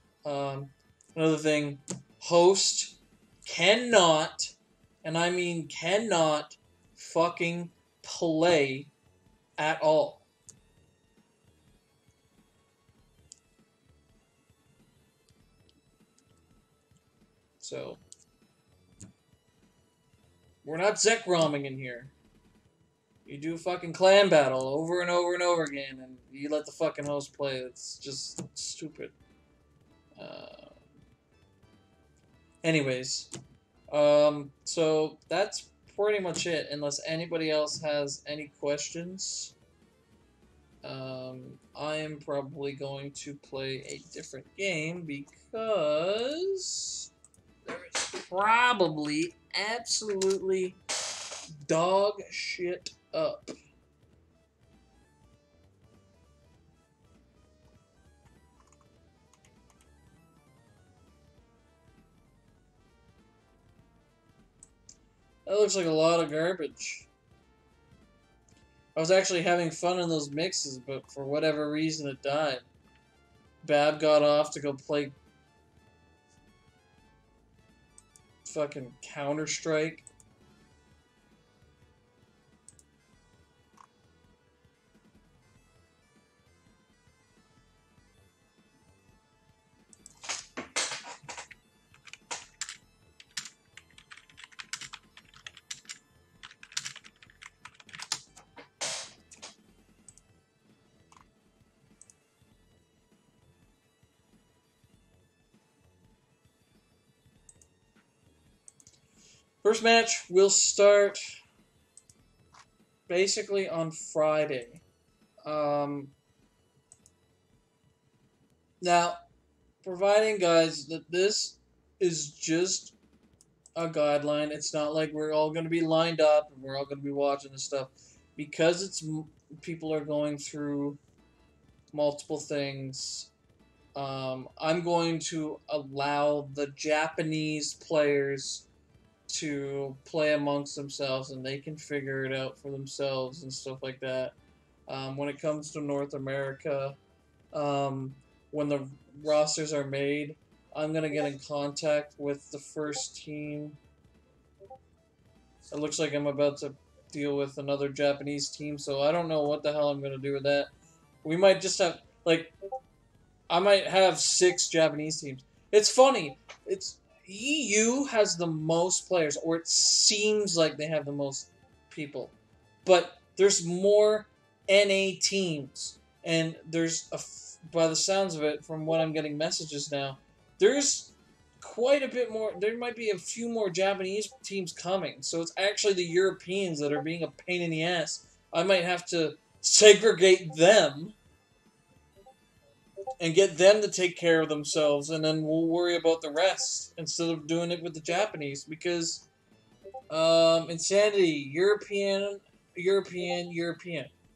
Another thing, host cannot, and I mean cannot, fucking play at all. So we're not Zekromming in here. You do a fucking clan battle over and over and over again, and you let the fucking host play. It's just stupid. Anyways, so that's pretty much it. Unless anybody else has any questions, I am probably going to play a different game because there is probably absolutely dog shit up. That looks like a lot of garbage. I was actually having fun in those mixes, but for whatever reason it died. Bab got off to go play fucking Counter-Strike. First match will start basically on Friday. Now, providing, guys, that this is just a guideline. It's not like we're all going to be lined up and we're all going to be watching this stuff. Because people are going through multiple things, I'm going to allow the Japanese players to play amongst themselves, and they can figure it out for themselves and stuff like that. When it comes to North America, when the rosters are made, I'm going to get in contact with the first team. It looks like I'm about to deal with another Japanese team, so I don't know what the hell I'm going to do with that. We might just have, like, I might have 6 Japanese teams. It's funny. It's EU has the most players, or it seems like they have the most people. But there's more NA teams. And there's, by the sounds of it, from what I'm getting messages now, there's quite a bit more. There might be a few more Japanese teams coming. So it's actually the Europeans that are being a pain in the ass. I might have to segregate them and get them to take care of themselves, and then we'll worry about the rest instead of doing it with the Japanese, because insanity, European.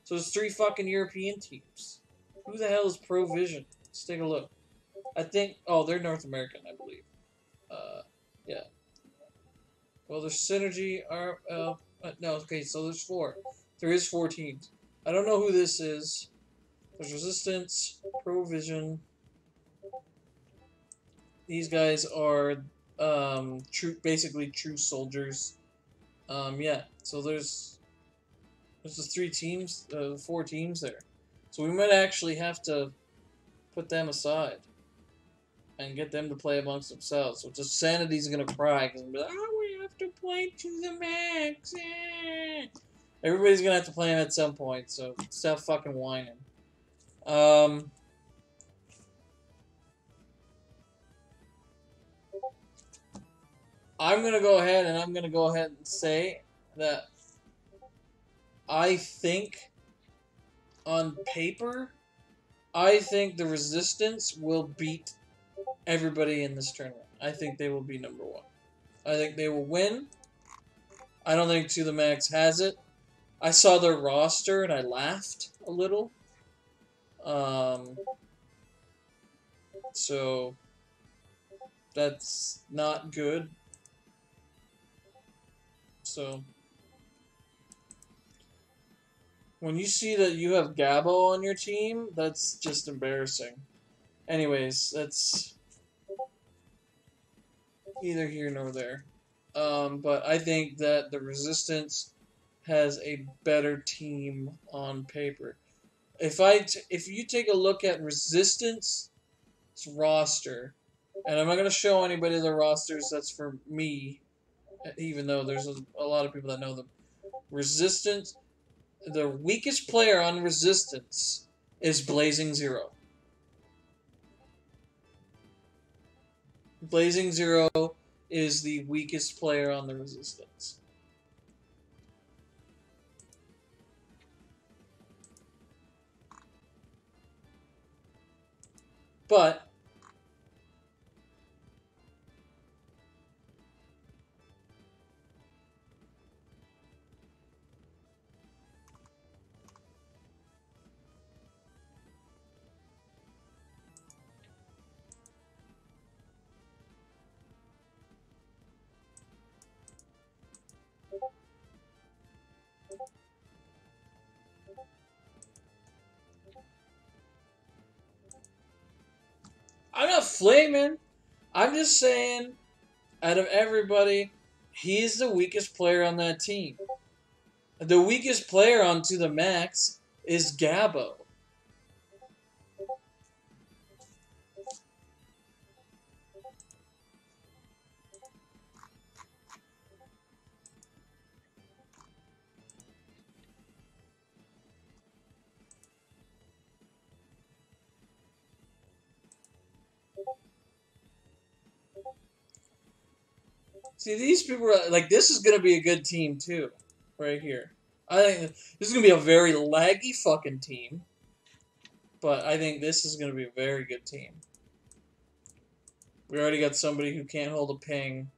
So there's 3 fucking European teams. Who the hell is Provision? Let's take a look. I think, oh, they're North American, I believe. Yeah. Well, there's Synergy, no, okay, so there's 4. There is 4 teams. I don't know who this is. There's Resistance, Provision. These guys are basically true soldiers. Yeah. So there's the 3 teams, 4 teams there. So we might actually have to put them aside. and get them to play amongst themselves. So just Sanity's gonna cry because be like, oh, we have to play to the max. Everybody's gonna have to play him at some point, so stop fucking whining. I'm gonna go ahead and say that I think on paper, I think the Resistance will beat everybody in this tournament. I think they will be number one. I think they will win. I don't think To The Max has it. I saw their roster and I laughed a little. So that's not good. So when you see that you have Gabo on your team, that's just embarrassing. Anyways, that's neither here nor there. But I think that the Resistance has a better team on paper. If you take a look at Resistance roster, and I'm not going to show anybody the rosters, that's for me, even though there's a lot of people that know them. Resistance, the weakest player on Resistance is Blazing Zero. Blazing Zero is the weakest player on the Resistance. But I'm not flaming. I'm just saying, out of everybody, he's the weakest player on that team. The weakest player on To The Max is Gabo. See, these people are like, this is gonna be a good team too, right here. I think this is gonna be a very laggy fucking team, but I think this is gonna be a very good team. We already got somebody who can't hold a ping.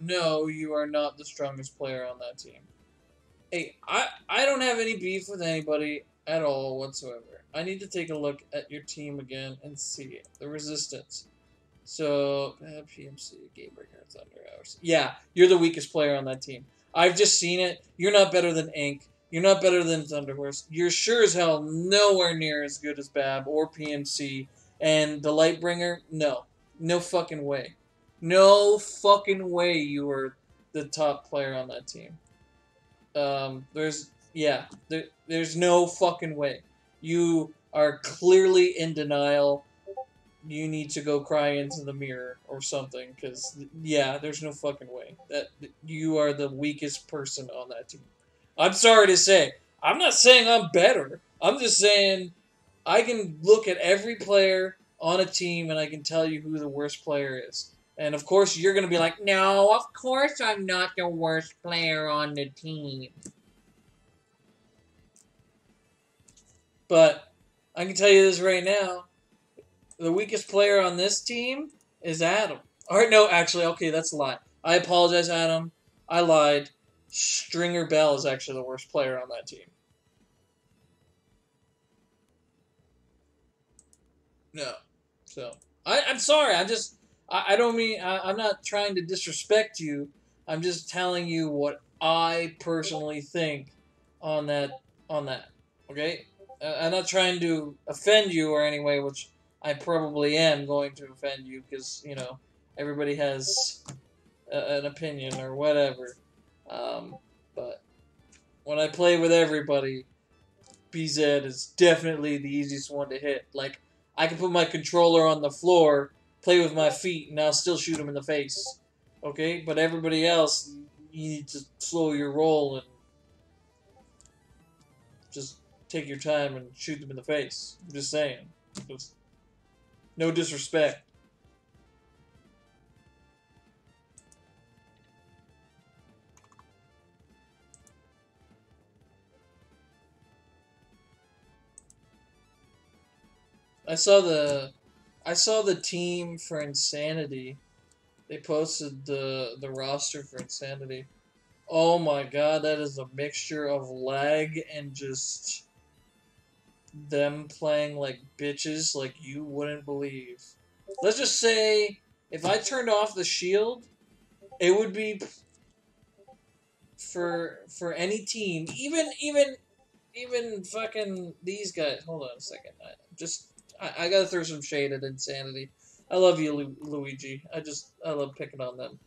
No, you are not the strongest player on that team. Hey, I don't have any beef with anybody at all whatsoever. I need to take a look at your team again and see it. The Resistance. So, PMC, Gatebreaker, Thunder Hours. Yeah, you're the weakest player on that team. I've just seen it. You're not better than Ink. You're not better than Thunderhorse. You're sure as hell nowhere near as good as Bab or PMC. And the Lightbringer, no. No fucking way. No fucking way you were the top player on that team. There's no fucking way. You are clearly in denial. You need to go cry into the mirror or something, because, yeah, there's no fucking way that you are the weakest person on that team. I'm sorry to say. I'm not saying I'm better. I'm just saying I can look at every player on a team and I can tell you who the worst player is. And of course, you're going to be like, no, of course I'm not the worst player on the team. But I can tell you this right now. The weakest player on this team is Adam. Or no, actually, okay, that's a lie. I apologize, Adam. I lied. Stringer Bell is actually the worst player on that team. No. So, I'm sorry. I don't mean, I'm not trying to disrespect you. I'm just telling you what I personally think on that. Okay? I'm not trying to offend you or any way, which I probably am going to offend you because, you know, everybody has an opinion or whatever. But when I play with everybody, BZ is definitely the easiest one to hit. Like, I can put my controller on the floor, play with my feet, and I'll still shoot him in the face. Okay? But everybody else, you need to slow your roll and just take your time and shoot them in the face. I'm just saying. Just, no disrespect. I saw the team for Insanity. They posted the roster for Insanity. Oh my god, that is a mixture of lag and just them playing like bitches like you wouldn't believe. Let's just say if I turned off the shield, it would be for any team, even fucking these guys. Hold on a second. I gotta throw some shade at Insanity. I love you, Luigi. I love picking on them.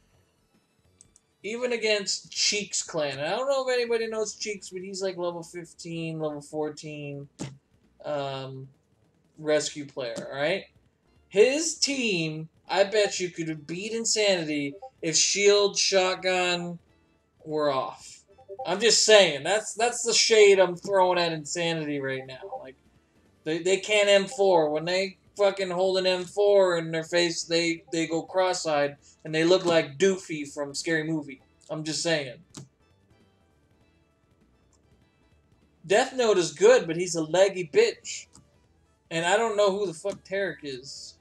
Even against Cheeks Clan. I don't know if anybody knows Cheeks, but he's like level 15, level 14 rescue player, alright? His team, I bet you could have beat Insanity if shield, shotgun were off. I'm just saying, that's the shade I'm throwing at Insanity right now. Like, they can't M4. When they fucking hold an M4 in their face, they go cross-eyed, and they look like Doofy from Scary Movie. I'm just saying. Death Note is good, but he's a leggy bitch. And I don't know who the fuck Tarek is.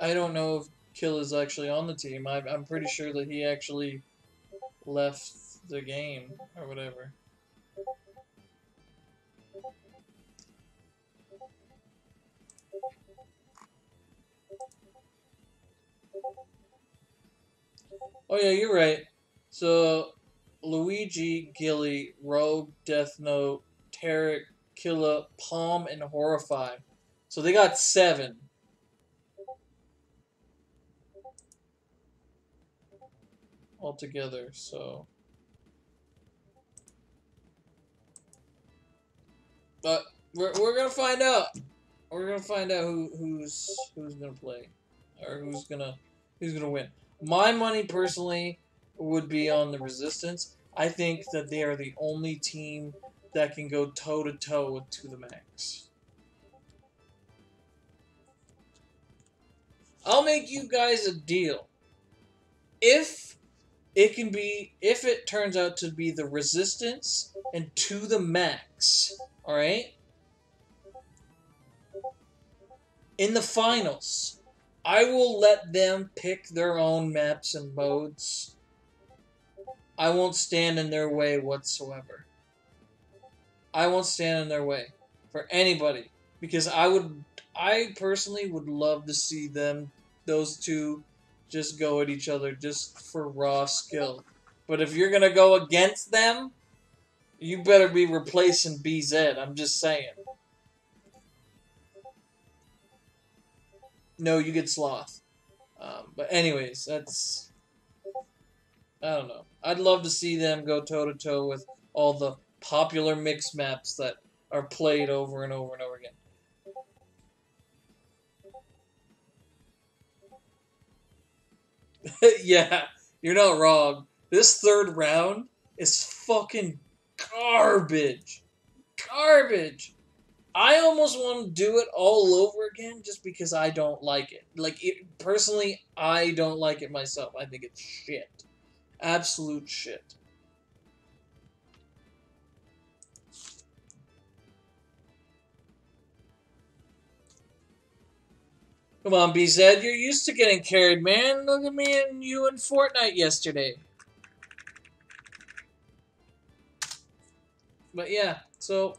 I don't know if Kill is actually on the team. I'm pretty sure that he actually left the game or whatever. Oh yeah, you're right. So Luigi, Gilly, Rogue, Death Note, Tarek, Killa, Palm, and Horrify. So they got 7 altogether. So, but we're gonna find out. We're gonna find out who's gonna play, or who's gonna win. My money personally would be on the Resistance. I think that they are the only team that can go toe to toe with To the Max. I'll make you guys a deal. If it turns out to be the Resistance and To the Max, all right? In the finals, I will let them pick their own maps and modes. I won't stand in their way whatsoever. I won't stand in their way for anybody, because I personally would love to see those two, just go at each other just for raw skill. But if you're gonna go against them, you better be replacing BZ. I'm just saying. No, you get Sloth. But anyways, that's... I don't know. I'd love to see them go toe-to-toe with all the popular mix maps that are played over and over and over again. Yeah, you're not wrong. This third round is fucking garbage. Garbage. I almost want to do it all over again just because I don't like it. Personally, I don't like it myself. I think it's shit. Absolute shit. Come on, BZ, you're used to getting carried, man. Look at me and you in Fortnite yesterday. But yeah, so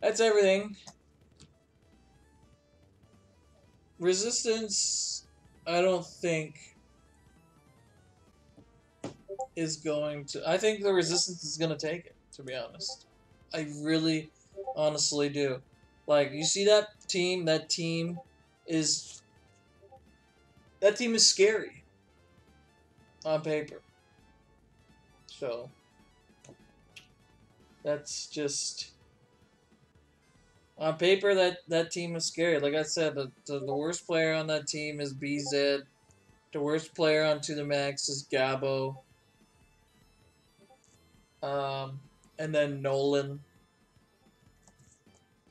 that's everything. Resistance, I don't think is going to. I think the Resistance is going to take it, to be honest. I really, honestly do. Like, you see that team? Is that team is scary on paper. So that's just on paper that team is scary. Like I said, the worst player on that team is BZ. The worst player on To The Max is Gabo. And then Nolan.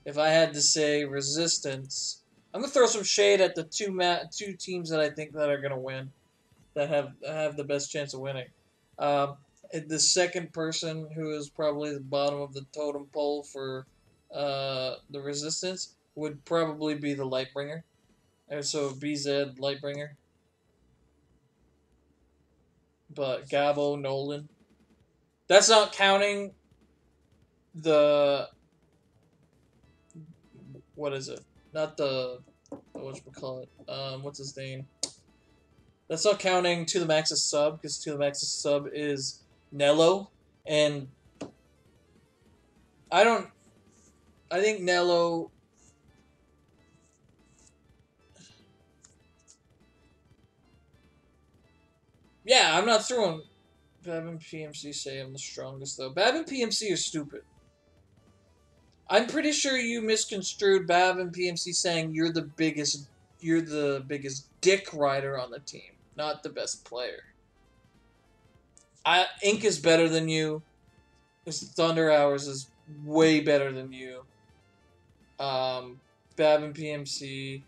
If I had to say Resistance, I'm gonna throw some shade at the two teams that I think that are gonna win, that have the best chance of winning. Um, the second person who is probably the bottom of the totem pole for the Resistance would probably be the Lightbringer. And so BZ Lightbringer. But Gabo, Nolan. That's not counting the what is it? Not the whatchamacallit. What's his name? That's not counting To The Max's sub, because To The Max's sub is Nello, and I don't. I think Nello. Yeah, I'm not throwing Bab and PMC say I'm the strongest though. Bab and PMC are stupid. I'm pretty sure you misconstrued Bab and PMC saying you're the biggest dick rider on the team, not the best player. Ink is better than you. His Thunder Hours is way better than you. Bab and PMC.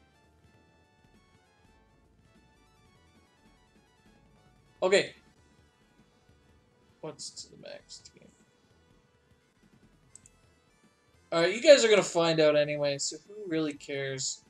Okay. What's To The Max team? Alright, you guys are gonna find out anyway, so who really cares?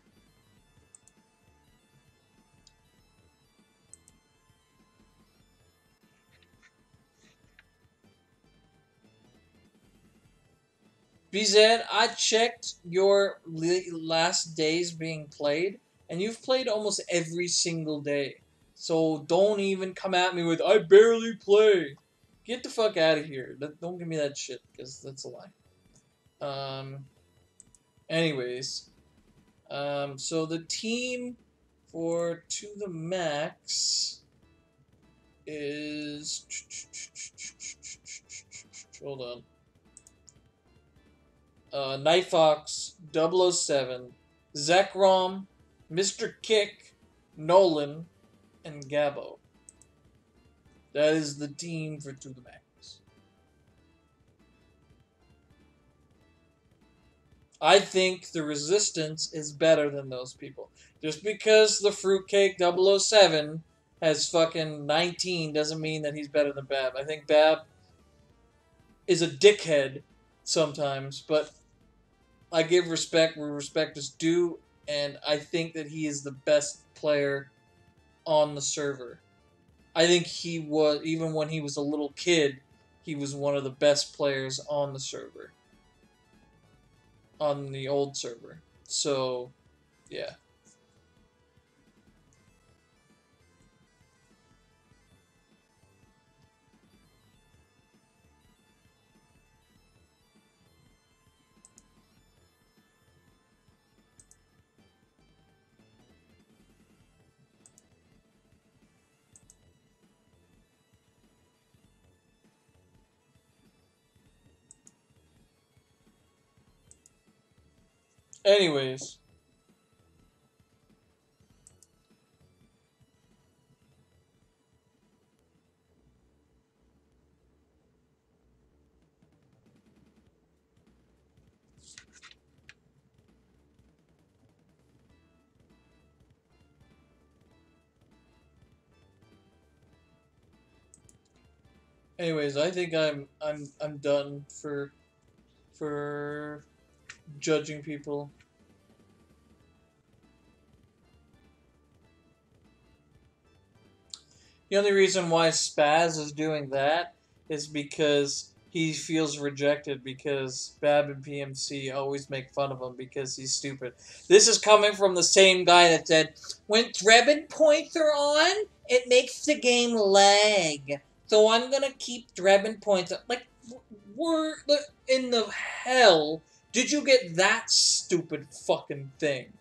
BZ, I checked your last days being played, and you've played almost every single day. So don't even come at me with, I barely play. Get the fuck out of here. Don't give me that shit, because that's a lie. Anyways. So the team for To The Max is... Hold on. Nightfox, 007, Zekrom, Mr. Kick, Nolan, and Gabo. That is the team for To The Max. I think the Resistance is better than those people. Just because the Fruitcake 007 has fucking 19 doesn't mean that he's better than Bab. I think Bab is a dickhead sometimes, but I give respect where respect is due, and I think that he is the best player on the server. I think he was, even when he was a little kid, he was one of the best players on the server. On the old server. So, yeah. Anyways. Anyways, I think I'm done for judging people. The only reason why Spaz is doing that is because he feels rejected because Bab and PMC always make fun of him because he's stupid. This is coming from the same guy that said, when Drebin points are on, it makes the game lag. So I'm gonna keep Drebin points on. Like, where in the hell did you get that stupid fucking thing?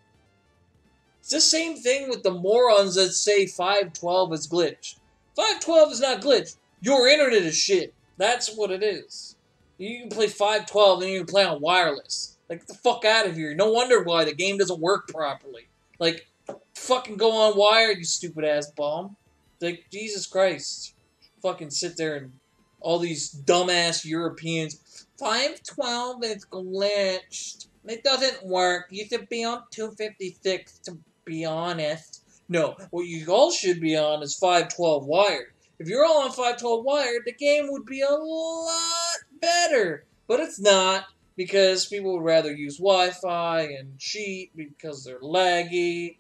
It's the same thing with the morons that say 512 is glitched. 512 is not glitched. Your internet is shit. That's what it is. You can play 512 and you can play on wireless. Like, get the fuck out of here. No wonder why the game doesn't work properly. Like, fucking go on wired, you stupid ass bomb. Like, Jesus Christ. Fucking sit there and all these dumbass Europeans. 512 is glitched. It doesn't work. You should be on 256 to be honest. No, what you all should be on is 512 wired. If you're all on 512 wired, the game would be a lot better. But it's not, because people would rather use Wi-Fi and cheat because they're laggy.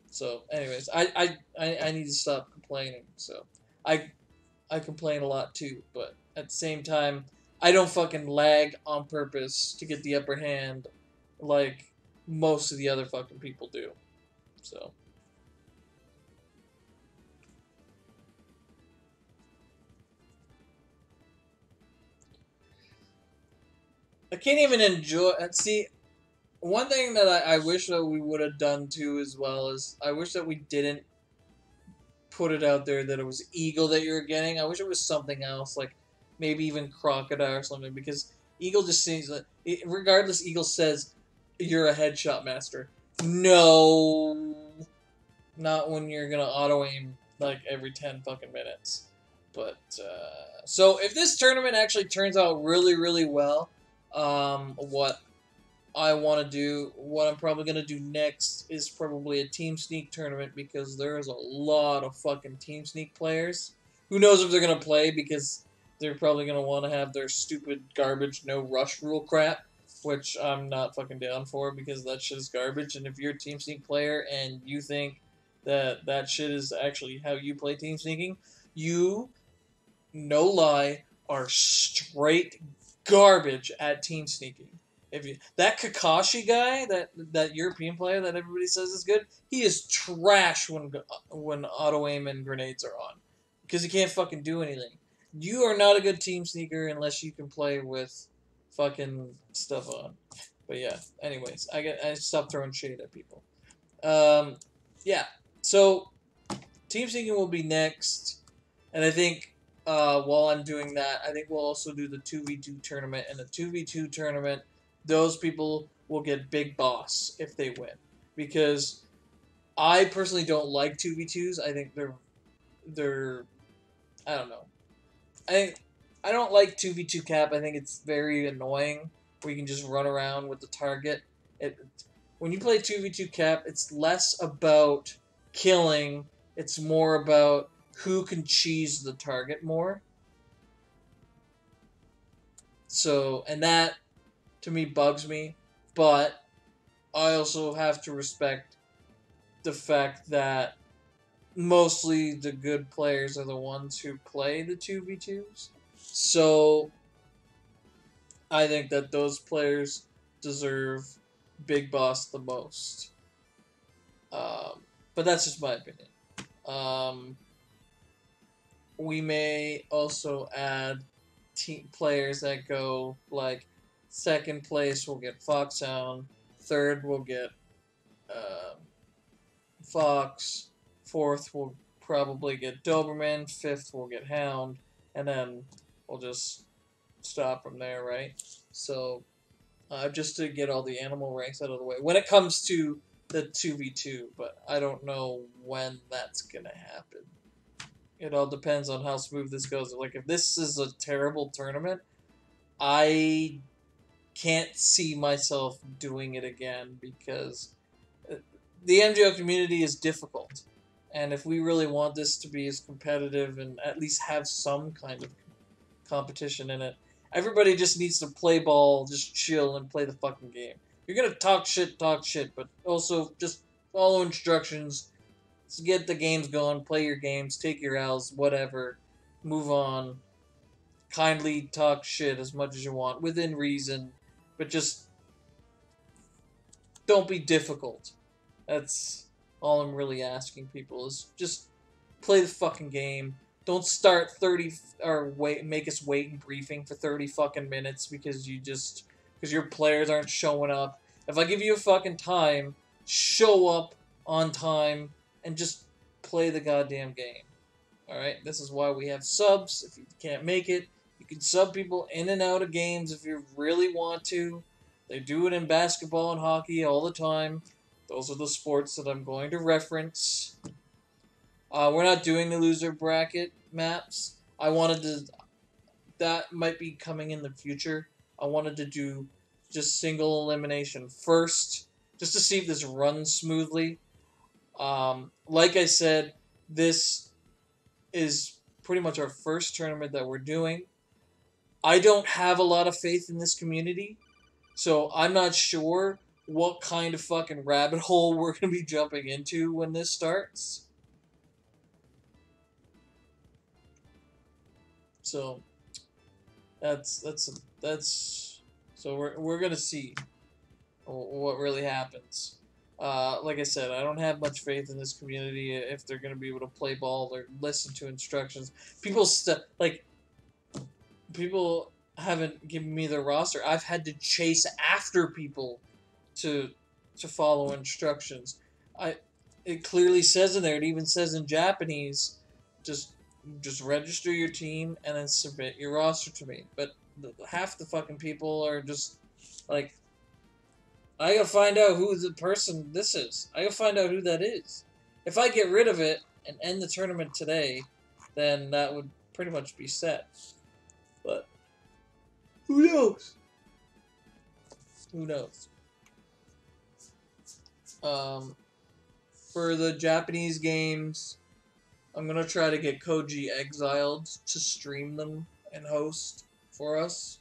So, anyways, I need to stop complaining. So, I complain a lot too, but at the same time, I don't fucking lag on purpose to get the upper hand like most of the other fucking people do. So. I can't even enjoy. See, one thing that I wish that we would have done too as well is I wish that we didn't put it out there that it was Eagle that you were getting. I wish it was something else, like maybe even Crocodile or something, because Eagle just seems like, regardless, Eagle says you're a headshot master. No, not when you're gonna auto aim like every 10 fucking minutes. But so if this tournament actually turns out really, really well, what I want to do, what I'm probably going to do next is probably a Team Sneak tournament, because there's a lot of fucking Team Sneak players. Who knows if they're going to play, because they're probably going to want to have their stupid garbage no rush rule crap, which I'm not fucking down for, because that shit is garbage. And if you're a Team Sneak player and you think that that shit is actually how you play Team Sneaking, you, no lie, are straight garbage at Team Sneaking. If you, that Kakashi guy, that European player that everybody says is good, he is trash when auto aim and grenades are on, because he can't fucking do anything. You are not a good Team Sneaker unless you can play with fucking stuff on. But yeah, anyways, I stopped throwing shade at people. Yeah, so Team Sneaking will be next, and I think while I'm doing that, I think we'll also do the 2v2 tournament. And the 2v2 tournament, those people will get Big Boss if they win. Because I personally don't like 2v2s. I think they're I don't know. I don't like 2v2 cap. I think it's very annoying where you can just run around with the target. When you play 2v2 cap, it's less about killing. It's more about who can cheese the target more. So, and that, to me, bugs me. But I also have to respect the fact that mostly the good players are the ones who play the 2v2s. So, I think that those players deserve Big Boss the most. But that's just my opinion. We may also add players that go, like, second place will get Foxhound, third will get Fox, fourth will probably get Doberman, fifth will get Hound, and then we'll just stop from there, right? So, just to get all the animal ranks out of the way. When it comes to the 2v2, but I don't know when that's gonna happen. It all depends on how smooth this goes. Like, if this is a terrible tournament, I can't see myself doing it again, because the MGO community is difficult. And if we really want this to be as competitive and at least have some kind of competition in it, everybody just needs to play ball, just chill, and play the fucking game. You're gonna talk shit, but also just follow instructions. Just get the games going, play your games, take your L's, whatever, move on. kindly talk shit as much as you want, within reason, but just don't be difficult. That's all I'm really asking people, is just play the fucking game. Don't start 30 or make us wait in briefing for 30 fucking minutes because your players aren't showing up. If I give you a fucking time, show up on time and just play the goddamn game. Alright, this is why we have subs. If you can't make it, you can sub people in and out of games if you really want to. They do it in basketball and hockey all the time. Those are the sports that I'm going to reference. We're not doing the loser bracket maps. That might be coming in the future. I wanted to do just single elimination first, just to see if this runs smoothly. Like I said, this is pretty much our first tournament that we're doing. I don't have a lot of faith in this community, so I'm not sure what kind of fucking rabbit hole we're going to be jumping into when this starts. So so we're going to see what really happens. Like I said, I don't have much faith in this community if they're going to be able to play ball or listen to instructions. People haven't given me their roster. I've had to chase after people to follow instructions. It clearly says in there. It even says in Japanese, just register your team and then submit your roster to me. But half the fucking people are just like, I gotta find out who the person this is. I gotta find out who that is. If I get rid of it and end the tournament today, then that would pretty much be set. But who knows? Who knows? For the Japanese games, I'm gonna try to get Koji exiled to stream them and host for us.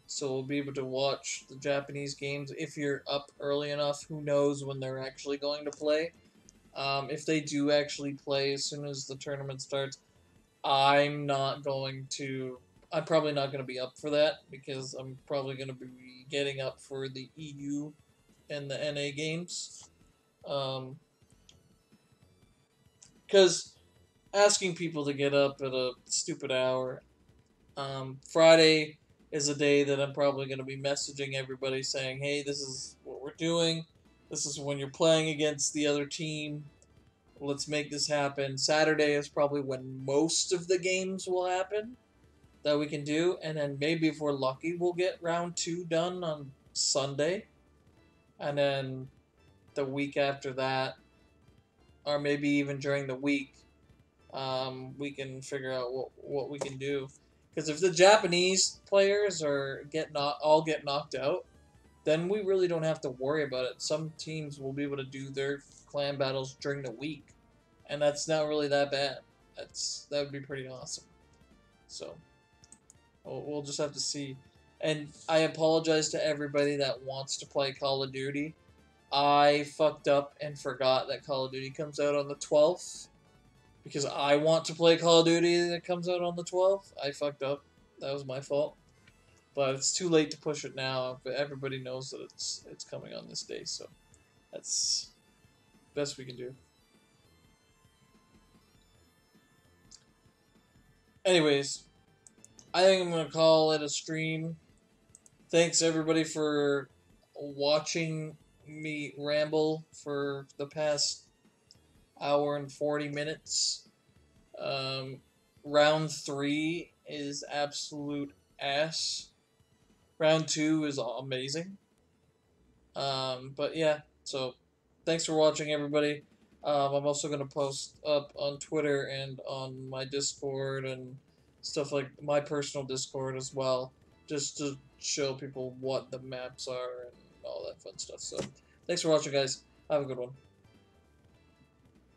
So we'll be able to watch the Japanese games if you're up early enough. Who knows when they're actually going to play. If they do actually play as soon as the tournament starts, I'm probably not going to be up for that because I'm probably going to be getting up for the EU and the NA games. Because asking people to get up at a stupid hour. Friday is a day that I'm probably going to be messaging everybody saying, hey, this is what we're doing. This is when you're playing against the other team. Let's make this happen. Saturday is probably when most of the games will happen that we can do. And then maybe if we're lucky, we'll get round 2 done on Sunday. And then the week after that, or maybe even during the week, we can figure out what we can do. Because if the Japanese players all get knocked out, then we really don't have to worry about it. Some teams will be able to do their clan battles during the week, and that's not really that bad. That would be pretty awesome. So we'll just have to see. And I apologize to everybody that wants to play Call of Duty. I fucked up and forgot that Call of Duty comes out on the 12th. Because I want to play Call of Duty that comes out on the 12th. I fucked up. That was my fault. But it's too late to push it now. But everybody knows that it's coming on this day. So that's the best we can do. Anyways, I think I'm going to call it a stream. Thanks everybody for watching me ramble for the past hour and 40 minutes. Round 3 is absolute ass. Round 2 is amazing. But yeah, so thanks for watching, everybody. I'm also going to post up on Twitter and on my Discord and stuff, like my personal Discord as well, just to show people what the maps are and all that fun stuff. So thanks for watching, guys. Have a good one.